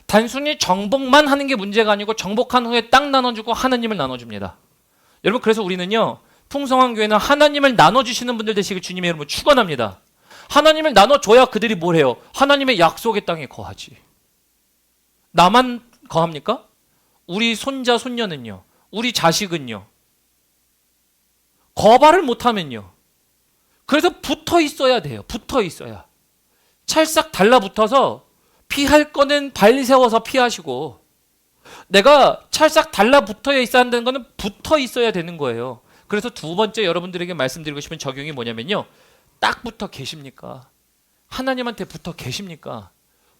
단순히 정복만 하는 게 문제가 아니고 정복한 후에 땅 나눠주고 하나님을 나눠줍니다. 여러분 그래서 우리는요, 풍성한 교회는 하나님을 나눠주시는 분들 되시길 주님의 이름으로 축원합니다. 하나님을 나눠줘야 그들이 뭘 해요? 하나님의 약속의 땅에 거하지. 나만 거합니까? 우리 손자 손녀는요, 우리 자식은요, 거발을 못하면요, 그래서 붙어 있어야 돼요. 붙어 있어야. 찰싹 달라붙어서 피할 거는 발 세워서 피하시고, 내가 찰싹 달라붙어 있어야 한다는 거는 붙어 있어야 되는 거예요. 그래서 두 번째 여러분들에게 말씀드리고 싶은 적용이 뭐냐면요, 딱 붙어 계십니까? 하나님한테 붙어 계십니까?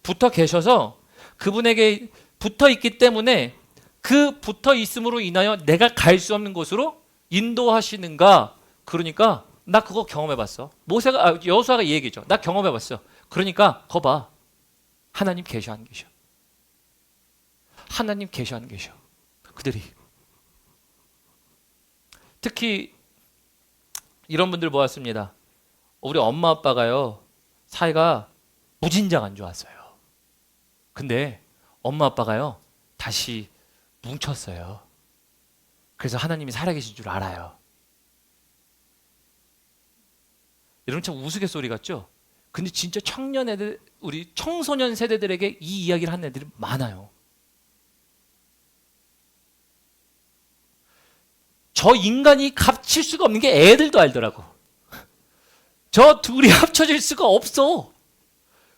붙어 계셔서 그분에게 붙어 있기 때문에 그 붙어 있음으로 인하여 내가 갈 수 없는 곳으로 인도하시는가? 그러니까 나 그거 경험해봤어. 여호수아가 이 얘기죠. 나 경험해봤어. 그러니까 거 봐. 하나님 계셔 안 계셔? 하나님 계셔 안 계셔? 그들이 특히 이런 분들 모았습니다. 우리 엄마 아빠가요, 사이가 무진장 안 좋았어요. 근데 엄마 아빠가요 다시 뭉쳤어요. 그래서 하나님이 살아계신 줄 알아요. 여러분 참 우스갯소리 같죠? 근데 진짜 청년 애들, 우리 청소년 세대들에게 이 이야기를 하는 애들이 많아요. 저 인간이 값칠 수가 없는 게 애들도 알더라고. 저 둘이 합쳐질 수가 없어.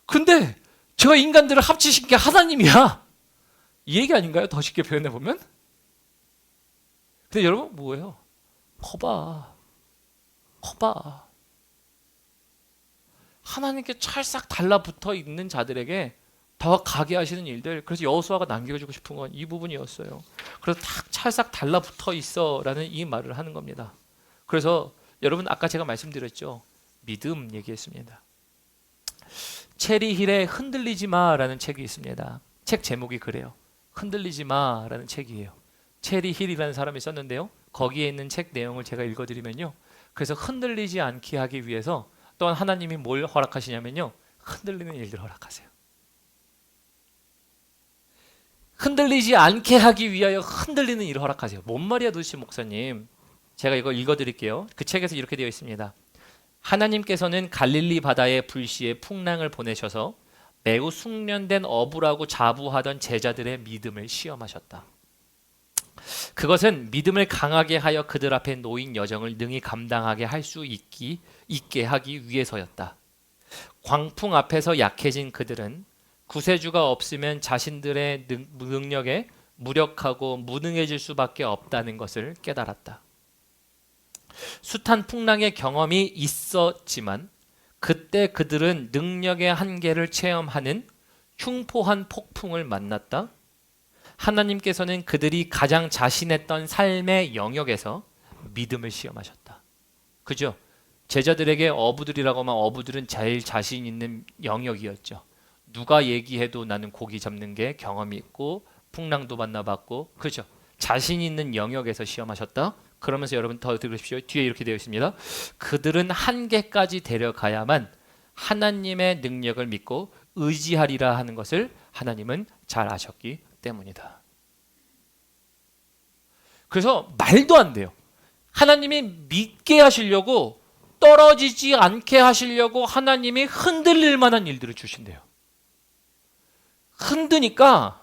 근데 저 인간들을 합치신 게 하나님이야. 이 얘기 아닌가요? 더 쉽게 표현해보면? 근데 여러분 뭐예요? 거봐. 하나님께 찰싹 달라붙어 있는 자들에게 더 가게 하시는 일들. 그래서 여호수아가 남겨주고 싶은 건 이 부분이었어요. 그래서 딱 찰싹 달라붙어 있어라는 이 말을 하는 겁니다. 그래서 여러분 아까 제가 말씀드렸죠, 믿음 얘기했습니다. 체리 힐의 흔들리지 마라는 책이 있습니다. 책 제목이 그래요. 흔들리지 마라는 책이에요. 체리 힐이라는 사람이 썼는데요, 거기에 있는 책 내용을 제가 읽어드리면요, 그래서 흔들리지 않게 하기 위해서 또한 하나님이 뭘 허락하시냐면요, 흔들리는 일들을 허락하세요. 흔들리지 않게 하기 위하여 흔들리는 일을 허락하세요. 뭔 말이야 도대체 목사님? 제가 이거 읽어드릴게요. 그 책에서 이렇게 되어 있습니다. 하나님께서는 갈릴리 바다에 불시에 풍랑을 보내셔서 매우 숙련된 어부라고 자부하던 제자들의 믿음을 시험하셨다. 그것은 믿음을 강하게 하여 그들 앞에 놓인 여정을 능히 감당하게 할 수 있게 하기 위해서였다. 광풍 앞에서 약해진 그들은 구세주가 없으면 자신들의 능력에 무력하고 무능해질 수밖에 없다는 것을 깨달았다. 숱한 풍랑의 경험이 있었지만 그때 그들은 능력의 한계를 체험하는 흉포한 폭풍을 만났다. 하나님께서는 그들이 가장 자신했던 삶의 영역에서 믿음을 시험하셨다. 그죠? 제자들에게 어부들이라고 하면 어부들은 제일 자신 있는 영역이었죠. 누가 얘기해도 나는 고기 잡는 게 경험이 있고 풍랑도 만나봤고, 그렇죠? 자신 있는 영역에서 시험하셨다. 그러면서 여러분 더 들으십시오. 뒤에 이렇게 되어 있습니다. 그들은 한계까지 데려가야만 하나님의 능력을 믿고 의지하리라 하는 것을 하나님은 잘 아셨기 때문이다. 그래서 말도 안 돼요. 하나님이 믿게 하시려고, 떨어지지 않게 하시려고 하나님이 흔들릴 만한 일들을 주신대요. 흔드니까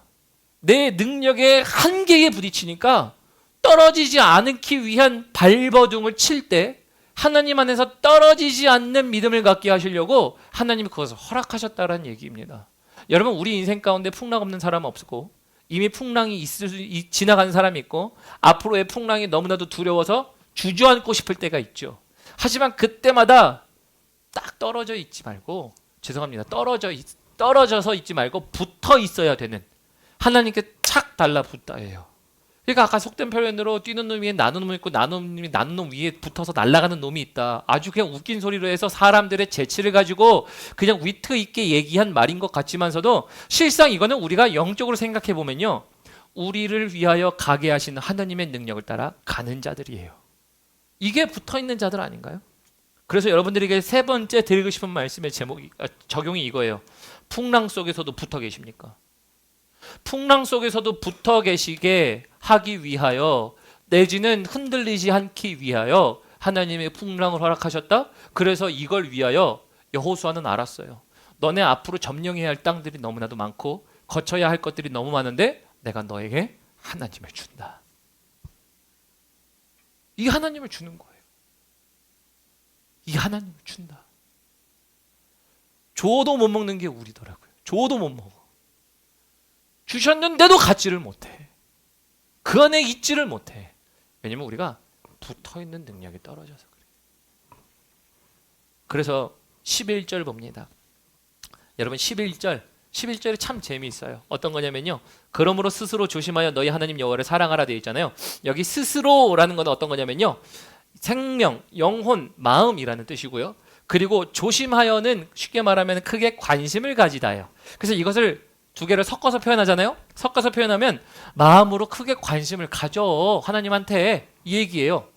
내 능력의 한계에 부딪히니까 떨어지지 않기 위한 발버둥을 칠 때 하나님 안에서 떨어지지 않는 믿음을 갖게 하시려고 하나님이 그것을 허락하셨다는 얘기입니다. 여러분, 우리 인생 가운데 풍랑 없는 사람은 없고 이미 풍랑이 지나간 사람이 있고 앞으로의 풍랑이 너무나도 두려워서 주저앉고 싶을 때가 있죠. 하지만 그때마다 딱 떨어져 있지 말고, 죄송합니다, 떨어져서 있지 말고 붙어 있어야 되는, 하나님께 착 달라붙다 해요. 그러니까 아까 속된 표현으로 뛰는 놈 위에 나는 놈이 있고 나는 놈이 나는 놈 위에 붙어서 날아가는 놈이 있다. 아주 그냥 웃긴 소리로 해서 사람들의 재치를 가지고 그냥 위트 있게 얘기한 말인 것 같지만서도 실상 이거는 우리가 영적으로 생각해 보면요, 우리를 위하여 가게 하시는 하나님의 능력을 따라 가는 자들이에요. 이게 붙어있는 자들 아닌가요? 그래서 여러분들에게 세 번째 드리고 싶은 말씀의 적용이 이거예요. 풍랑 속에서도 붙어 계십니까? 풍랑 속에서도 붙어 계시게 하기 위하여, 내지는 흔들리지 않기 위하여 하나님의 풍랑을 허락하셨다? 그래서 이걸 위하여 여호수아는 알았어요. 너네 앞으로 점령해야 할 땅들이 너무나도 많고 거쳐야 할 것들이 너무 많은데 내가 너에게 하나님을 준다. 이 하나님을 주는 거예요. 이 하나님을 준다. 줘도 못 먹는 게 우리더라고요. 줘도 못 먹어. 주셨는데도 갖지를 못해. 그 안에 있지를 못해. 왜냐면 우리가 붙어있는 능력이 떨어져서 그래요. 그래서 11절 봅니다. 여러분, 11절이 참 재미있어요. 어떤 거냐면요, 그러므로 스스로 조심하여 너희 하나님 여호와를 사랑하라 되어 있잖아요. 여기 스스로라는 건 어떤 거냐면요, 생명, 영혼, 마음이라는 뜻이고요. 그리고 조심하여는 쉽게 말하면 크게 관심을 가지다예요. 그래서 이것을 두 개를 섞어서 표현하잖아요. 섞어서 표현하면 마음으로 크게 관심을 가져, 하나님한테, 이 얘기예요.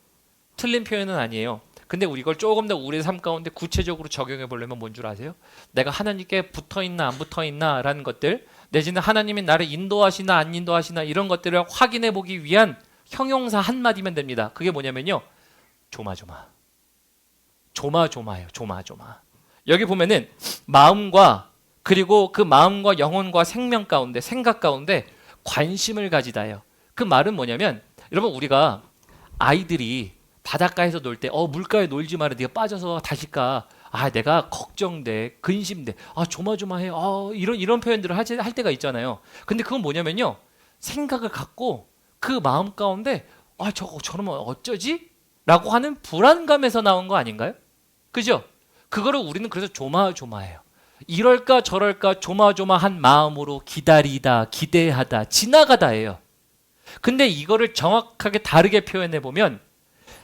틀린 표현은 아니에요. 근데 우리 이걸 조금 더 우리의 삶 가운데 구체적으로 적용해 보려면 뭔 줄 아세요? 내가 하나님께 붙어있나 안 붙어있나 라는 것들, 내지는 하나님이 나를 인도하시나 안 인도하시나 이런 것들을 확인해 보기 위한 형용사 한마디면 됩니다. 그게 뭐냐면요, 조마조마. 조마조마예요. 조마조마. 여기 보면은 마음과, 그리고 그 마음과 영혼과 생명 가운데, 생각 가운데 관심을 가지다예요. 그 말은 뭐냐면, 여러분, 우리가 아이들이 바닷가에서 놀 때 물가에 놀지 마라, 네가 빠져서 다시 가, 내가 걱정돼, 근심돼, 조마조마해, 이런 표현들을 할 때가 있잖아요. 근데 그건 뭐냐면요, 생각을 갖고 그 마음 가운데 저러면 어쩌지? 라고 하는 불안감에서 나온 거 아닌가요? 그죠? 그거를 우리는 그래서 조마조마해요. 이럴까 저럴까 조마조마한 마음으로 기다리다, 기대하다, 지나가다예요. 근데 이거를 정확하게 다르게 표현해 보면,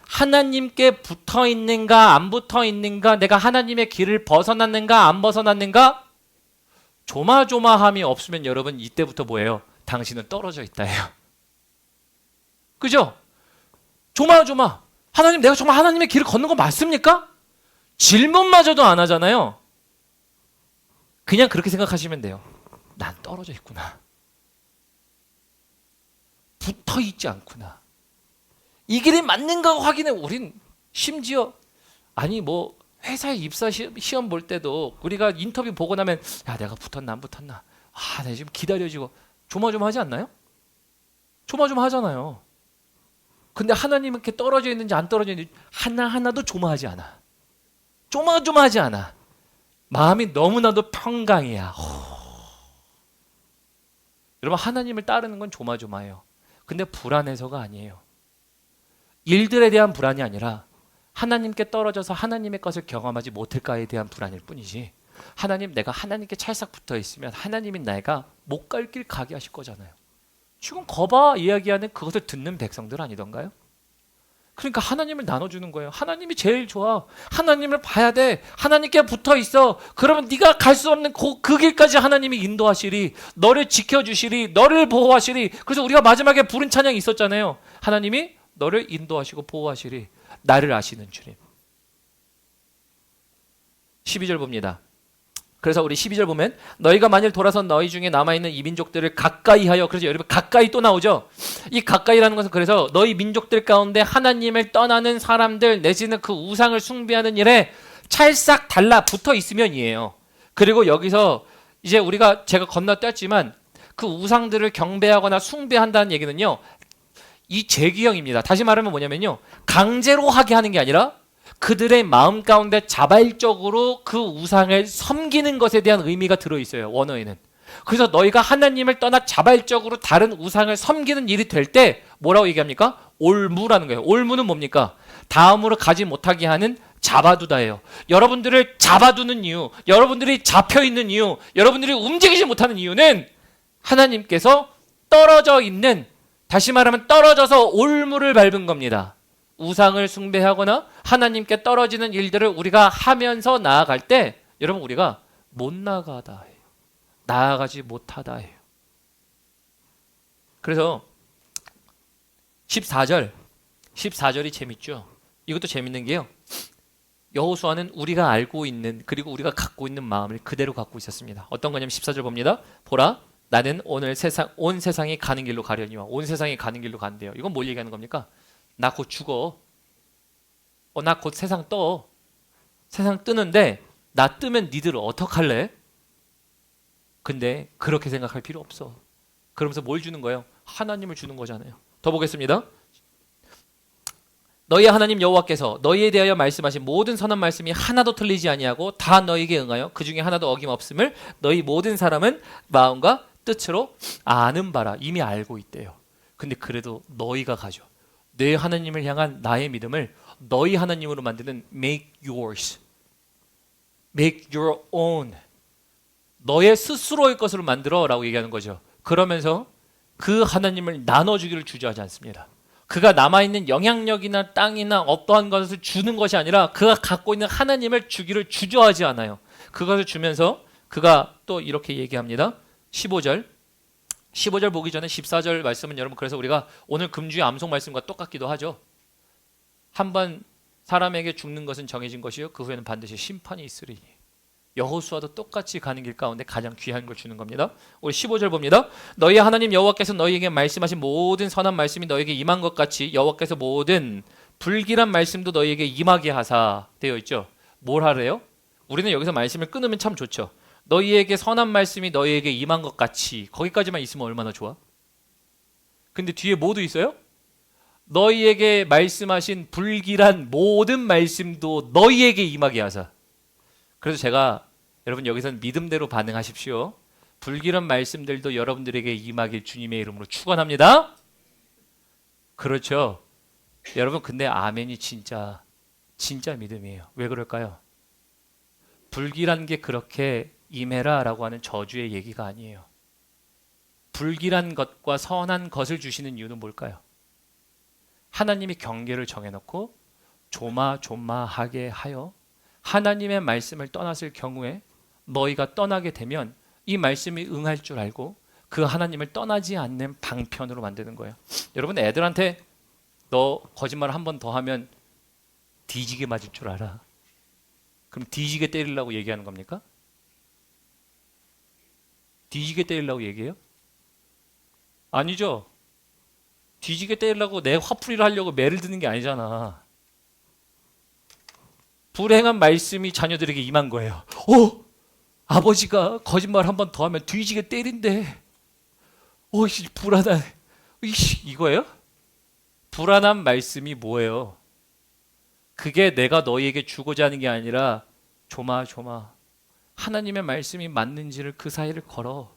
하나님께 붙어 있는가 안 붙어 있는가, 내가 하나님의 길을 벗어났는가 안 벗어났는가, 조마조마함이 없으면 여러분, 이때부터 뭐예요? 당신은 떨어져 있다예요. 그죠? 조마조마. 하나님, 내가 정말 하나님의 길을 걷는 거 맞습니까? 질문마저도 안 하잖아요. 그냥 그렇게 생각하시면 돼요. 난 떨어져 있구나. 붙어 있지 않구나. 이 길이 맞는가 확인해. 우린 심지어 회사에 입사 시험 볼 때도 우리가 인터뷰 보고 나면, 내가 붙었나 안 붙었나, 내가 지금 기다려지고, 조마조마하지 않나요? 조마조마하잖아요. 근데 하나님은 이렇게 떨어져 있는지 안 떨어져 있는지 하나하나도 조마하지 않아. 조마조마하지 않아. 마음이 너무나도 평강이야. 여러분, 하나님을 따르는 건 조마조마해요. 근데 불안해서가 아니에요. 일들에 대한 불안이 아니라 하나님께 떨어져서 하나님의 것을 경험하지 못할까에 대한 불안일 뿐이지, 하나님, 내가 하나님께 찰싹 붙어 있으면 하나님이 내가 못 갈 길 가게 하실 거잖아요. 지금 거봐 이야기하는 그것을 듣는 백성들 아니던가요? 그러니까 하나님을 나눠주는 거예요. 하나님이 제일 좋아. 하나님을 봐야 돼. 하나님께 붙어 있어. 그러면 네가 갈 수 없는 그 길까지 하나님이 인도하시리, 너를 지켜주시리, 너를 보호하시리. 그래서 우리가 마지막에 부른 찬양이 있었잖아요. 하나님이 너를 인도하시고 보호하시리, 나를 아시는 주님. 12절 봅니다. 그래서 우리 12절 보면, 너희가 만일 돌아서 너희 중에 남아있는 이 민족들을 가까이 하여, 그래서 여러분 가까이 또 나오죠. 이 가까이라는 것은, 그래서 너희 민족들 가운데 하나님을 떠나는 사람들, 내지는 그 우상을 숭배하는 일에 찰싹 달라붙어 있으면이에요. 그리고 여기서 이제 제가 건너뛰었지만, 그 우상들을 경배하거나 숭배한다는 얘기는요, 이 재기형입니다. 다시 말하면 뭐냐면요, 강제로 하게 하는 게 아니라 그들의 마음 가운데 자발적으로 그 우상을 섬기는 것에 대한 의미가 들어있어요. 원어에는. 그래서 너희가 하나님을 떠나 자발적으로 다른 우상을 섬기는 일이 될 때 뭐라고 얘기합니까? 올무라는 거예요. 올무는 뭡니까? 다음으로 가지 못하게 하는 잡아두다예요. 여러분들을 잡아두는 이유, 여러분들이 잡혀있는 이유, 여러분들이 움직이지 못하는 이유는 하나님께서 떨어져 있는, 다시 말하면 떨어져서 올무를 밟은 겁니다. 우상을 숭배하거나 하나님께 떨어지는 일들을 우리가 하면서 나아갈 때 여러분 우리가 못 나가다 해요. 나아가지 못하다 해요. 그래서 14절이 재밌죠. 이것도 재밌는 게요. 여호수아는 우리가 알고 있는 그리고 우리가 갖고 있는 마음을 그대로 갖고 있었습니다. 어떤 거냐면 14절 봅니다. 보라 나는 오늘 온 세상이 가는 길로 가려니와 온 세상이 가는 길로 간대요. 이건 뭘 얘기하는 겁니까? 나 곧 죽어. 나 곧 세상 떠. 세상 뜨는데 나 뜨면 니들 어떡할래? 근데 그렇게 생각할 필요 없어. 그러면서 뭘 주는 거예요? 하나님을 주는 거잖아요. 더 보겠습니다. 너희 하나님 여호와께서 너희에 대하여 말씀하신 모든 선한 말씀이 하나도 틀리지 아니하고 다 너희에게 응하여 그 중에 하나도 어김없음을 너희 모든 사람은 마음과 뜻으로 아는 바라. 이미 알고 있대요. 근데 그래도 너희가 가져. 내 하나님을 향한 나의 믿음을 너희 하나님으로 만드는 make yours, make your own, 너의 스스로의 것으로 만들어라고 얘기하는 거죠. 그러면서 그 하나님을 나눠주기를 주저하지 않습니다. 그가 남아있는 영향력이나 땅이나 어떠한 것을 주는 것이 아니라 그가 갖고 있는 하나님을 주기를 주저하지 않아요. 그것을 주면서 그가 또 이렇게 얘기합니다. 15절 보기 전에 14절 말씀은 여러분 그래서 우리가 오늘 금주의 암송 말씀과 똑같기도 하죠. 한번 사람에게 죽는 것은 정해진 것이요 그 후에는 반드시 심판이 있으리니. 여호수아도 똑같이 가는 길 가운데 가장 귀한 걸 주는 겁니다. 우리 15절 봅니다. 너희 하나님 여호와께서 너희에게 말씀하신 모든 선한 말씀이 너희에게 임한 것 같이 여호와께서 모든 불길한 말씀도 너희에게 임하게 하사 되어 있죠. 뭘 하래요? 우리는 여기서 말씀을 끊으면 참 좋죠. 너희에게 선한 말씀이 너희에게 임한 것 같이, 거기까지만 있으면 얼마나 좋아? 근데 뒤에 뭐도 있어요? 너희에게 말씀하신 불길한 모든 말씀도 너희에게 임하게 하사. 그래서 제가 여러분 여기서는 믿음대로 반응하십시오. 불길한 말씀들도 여러분들에게 임하길 주님의 이름으로 축원합니다. 그렇죠. 여러분 근데 아멘이 진짜 믿음이에요. 왜 그럴까요? 불길한 게 그렇게 임해라 라고 하는 저주의 얘기가 아니에요. 불길한 것과 선한 것을 주시는 이유는 뭘까요? 하나님이 경계를 정해놓고 조마조마하게 하여 하나님의 말씀을 떠났을 경우에 너희가 떠나게 되면 이 말씀이 응할 줄 알고 그 하나님을 떠나지 않는 방편으로 만드는 거예요. 여러분 애들한테 너 거짓말 한 번 더 하면 뒤지게 맞을 줄 알아. 그럼 뒤지게 때리려고 얘기하는 겁니까? 뒤지게 때리려고 얘기해요? 아니죠. 뒤지게 때리려고 내 화풀이를 하려고 매를 드는 게 아니잖아. 불행한 말씀이 자녀들에게 임한 거예요. 아버지가 거짓말 한 번 더 하면 뒤지게 때린대. 불안해. 이거예요? 불안한 말씀이 뭐예요? 그게 내가 너희에게 주고자 하는 게 아니라 조마조마 하나님의 말씀이 맞는지를 그 사이를 걸어.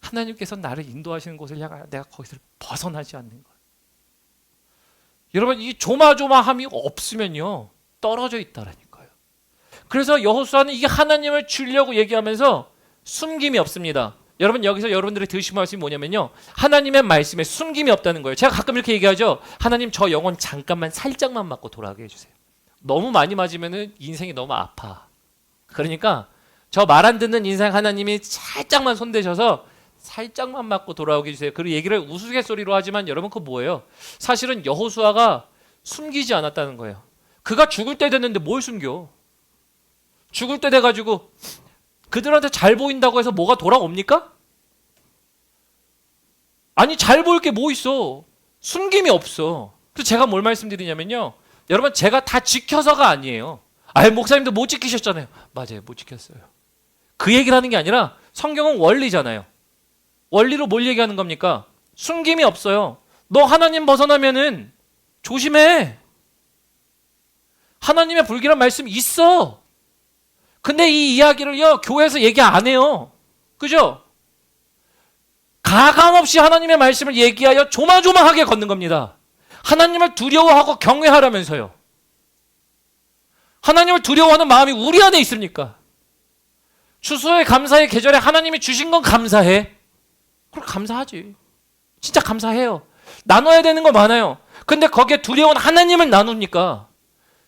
하나님께서 나를 인도하시는 곳을 향하여 내가 거기서 벗어나지 않는 거예요. 여러분 이 조마조마함이 없으면요 떨어져 있다라니까요. 그래서 여호수아는 이게 하나님을 주려고 얘기하면서 숨김이 없습니다. 여러분 여기서 여러분들이 들으신 말씀이 뭐냐면요, 하나님의 말씀에 숨김이 없다는 거예요. 제가 가끔 이렇게 얘기하죠. 하나님 저 영혼 잠깐만 살짝만 맞고 돌아가게 해주세요. 너무 많이 맞으면 인생이 너무 아파. 그러니까 저 말 안 듣는 인생 하나님이 살짝만 손대셔서 살짝만 맞고 돌아오게 해주세요. 그 얘기를 우스갯소리로 하지만 여러분 그거 뭐예요? 사실은 여호수아가 숨기지 않았다는 거예요. 그가 죽을 때 됐는데 뭘 숨겨? 죽을 때 돼가지고 그들한테 잘 보인다고 해서 뭐가 돌아옵니까? 아니 잘 보일 게 뭐 있어? 숨김이 없어. 그래서 제가 뭘 말씀드리냐면요, 여러분 제가 다 지켜서가 아니에요. 목사님도 못 지키셨잖아요. 맞아요, 못 지켰어요. 그 얘기를 하는 게 아니라 성경은 원리잖아요. 원리로 뭘 얘기하는 겁니까? 숨김이 없어요. 너 하나님 벗어나면은 조심해. 하나님의 불길한 말씀이 있어. 근데 이 이야기를요, 교회에서 얘기 안 해요. 그죠? 가감없이 하나님의 말씀을 얘기하여 조마조마하게 걷는 겁니다. 하나님을 두려워하고 경외하라면서요. 하나님을 두려워하는 마음이 우리 안에 있습니까? 추수의 감사의 계절에 하나님이 주신 건 감사해. 그럼 감사하지. 진짜 감사해요. 나눠야 되는 거 많아요. 근데 거기에 두려운 하나님을 나눕니까?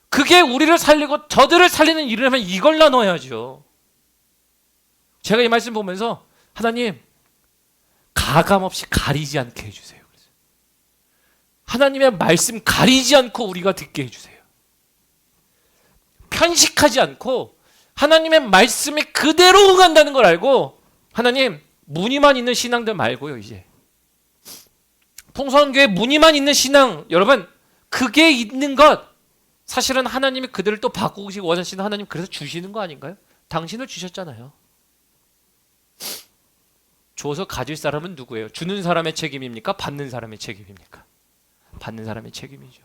그게 우리를 살리고 저들을 살리는 일이라면 이걸 나눠야죠. 제가 이 말씀 보면서 하나님 가감없이 가리지 않게 해주세요. 하나님의 말씀 가리지 않고 우리가 듣게 해주세요. 편식하지 않고 하나님의 말씀이 그대로 응한다는 걸 알고, 하나님 무늬만 있는 신앙들 말고요. 이제 풍성교회 무늬만 있는 신앙, 여러분 그게 있는 것, 사실은 하나님이 그들을 또 바꾸시고 원하시는 하나님, 그래서 주시는 거 아닌가요? 당신을 주셨잖아요. 줘서 가질 사람은 누구예요? 주는 사람의 책임입니까? 받는 사람의 책임입니까? 받는 사람의 책임이죠.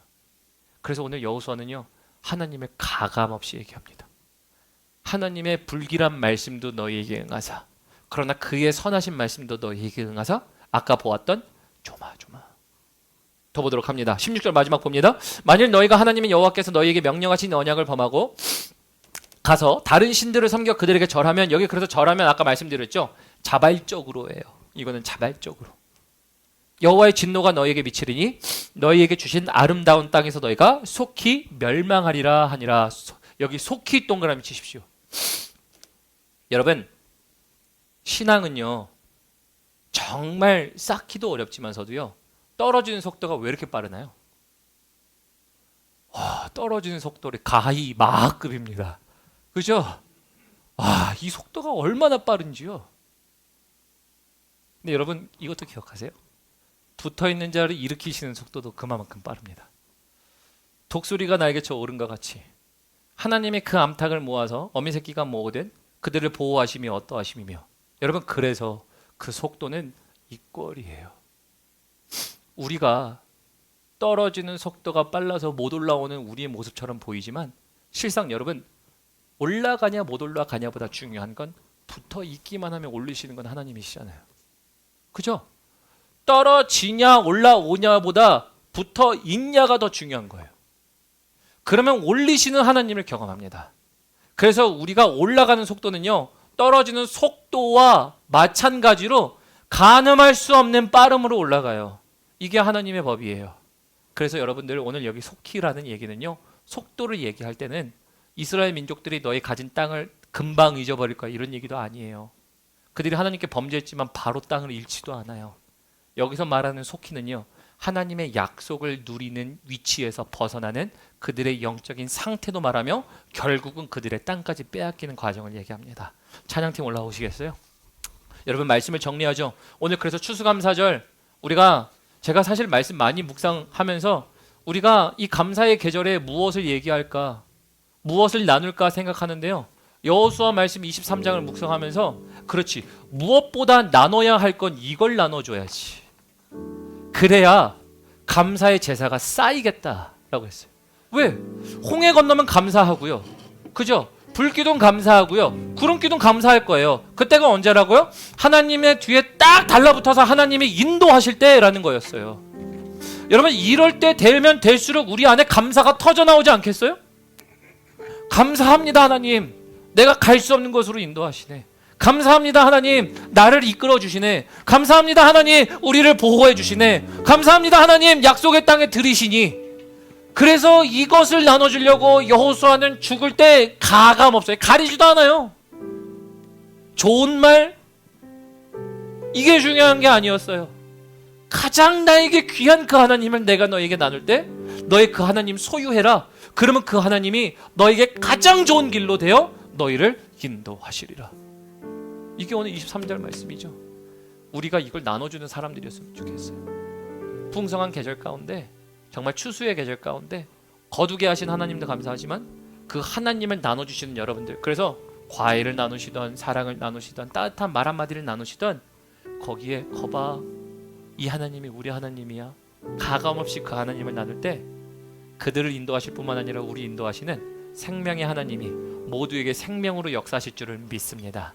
그래서 오늘 여호수아는요, 하나님의 가감없이 얘기합니다. 하나님의 불길한 말씀도 너희에게 응하사, 그러나 그의 선하신 말씀도 너희에게 응하사, 아까 보았던 조마조마. 더 보도록 합니다. 16절 마지막 봅니다. 만일 너희가 하나님인 여호와께서 너희에게 명령하신 언약을 범하고 가서 다른 신들을 섬겨 그들에게 절하면, 여기 그래서 절하면 아까 말씀드렸죠, 자발적으로예요. 이거는 자발적으로. 여호와의 진노가 너희에게 미치리니 너희에게 주신 아름다운 땅에서 너희가 속히 멸망하리라 하니라. 여기 속히 동그라미 치십시오. 여러분, 신앙은요 정말 쌓기도 어렵지만서도요 떨어지는 속도가 왜 이렇게 빠르나요? 와, 떨어지는 속도를 가히 마하급입니다. 그죠? 와, 이 속도가 얼마나 빠른지요. 근데 여러분 이것도 기억하세요. 붙어있는 자를 일으키시는 속도도 그만큼 빠릅니다. 독수리가 날개쳐 오른과 같이 하나님의 그 암탉을 모아서 어미 새끼가 모으된 그들을 보호하심이 어떠하심이며, 여러분 그래서 그 속도는 이 꼴이에요. 우리가 떨어지는 속도가 빨라서 못 올라오는 우리의 모습처럼 보이지만 실상 여러분, 올라가냐 못 올라가냐보다 중요한 건 붙어 있기만 하면 올리시는 건 하나님이시잖아요. 그죠? 떨어지냐 올라오냐보다 붙어 있냐가 더 중요한 거예요. 그러면 올리시는 하나님을 경험합니다. 그래서 우리가 올라가는 속도는요, 떨어지는 속도와 마찬가지로 가늠할 수 없는 빠름으로 올라가요. 이게 하나님의 법이에요. 그래서 여러분들 오늘 여기 속히라는 얘기는요, 속도를 얘기할 때는 이스라엘 민족들이 너희 가진 땅을 금방 잊어버릴 거야 이런 얘기도 아니에요. 그들이 하나님께 범죄했지만 바로 땅을 잃지도 않아요. 여기서 말하는 속히는요, 하나님의 약속을 누리는 위치에서 벗어나는 그들의 영적인 상태도 말하며 결국은 그들의 땅까지 빼앗기는 과정을 얘기합니다. 찬양팀 올라오시겠어요? 여러분 말씀을 정리하죠. 오늘 그래서 추수감사절, 제가 사실 말씀 많이 묵상하면서 우리가 이 감사의 계절에 무엇을 얘기할까, 무엇을 나눌까 생각하는데요, 여호수아 말씀 23장을 묵상하면서 그렇지, 무엇보다 나눠야 할 건 이걸 나눠줘야지, 그래야 감사의 제사가 쌓이겠다라고 했어요. 왜? 홍해 건너면 감사하고요, 그죠? 불기둥 감사하고요, 구름기둥 감사할 거예요. 그때가 언제라고요? 하나님의 뒤에 딱 달라붙어서 하나님이 인도하실 때라는 거였어요. 여러분 이럴 때 되면 될수록 우리 안에 감사가 터져나오지 않겠어요? 감사합니다 하나님, 내가 갈 수 없는 곳으로 인도하시네. 감사합니다 하나님, 나를 이끌어 주시네. 감사합니다 하나님, 우리를 보호해 주시네. 감사합니다 하나님, 약속의 땅에 들이시니. 그래서 이것을 나눠주려고 여호수아는 죽을 때 가감 없어요. 가리지도 않아요. 좋은 말, 이게 중요한 게 아니었어요. 가장 나에게 귀한 그 하나님을 내가 너에게 나눌 때 너의 그 하나님 소유해라. 그러면 그 하나님이 너에게 가장 좋은 길로 되어 너희를 인도하시리라. 이게 오늘 23절 말씀이죠. 우리가 이걸 나눠주는 사람들이었으면 좋겠어요. 풍성한 계절 가운데, 정말 추수의 계절 가운데 거두게 하신 하나님도 감사하지만 그 하나님을 나눠주시는 여러분들, 그래서 과일을 나누시던 사랑을 나누시던 따뜻한 말 한마디를 나누시던 거기에 거봐, 이 하나님이 우리 하나님이야. 가감없이 그 하나님을 나눌 때 그들을 인도하실 뿐만 아니라 우리 인도하시는 생명의 하나님이 모두에게 생명으로 역사하실 줄을 믿습니다.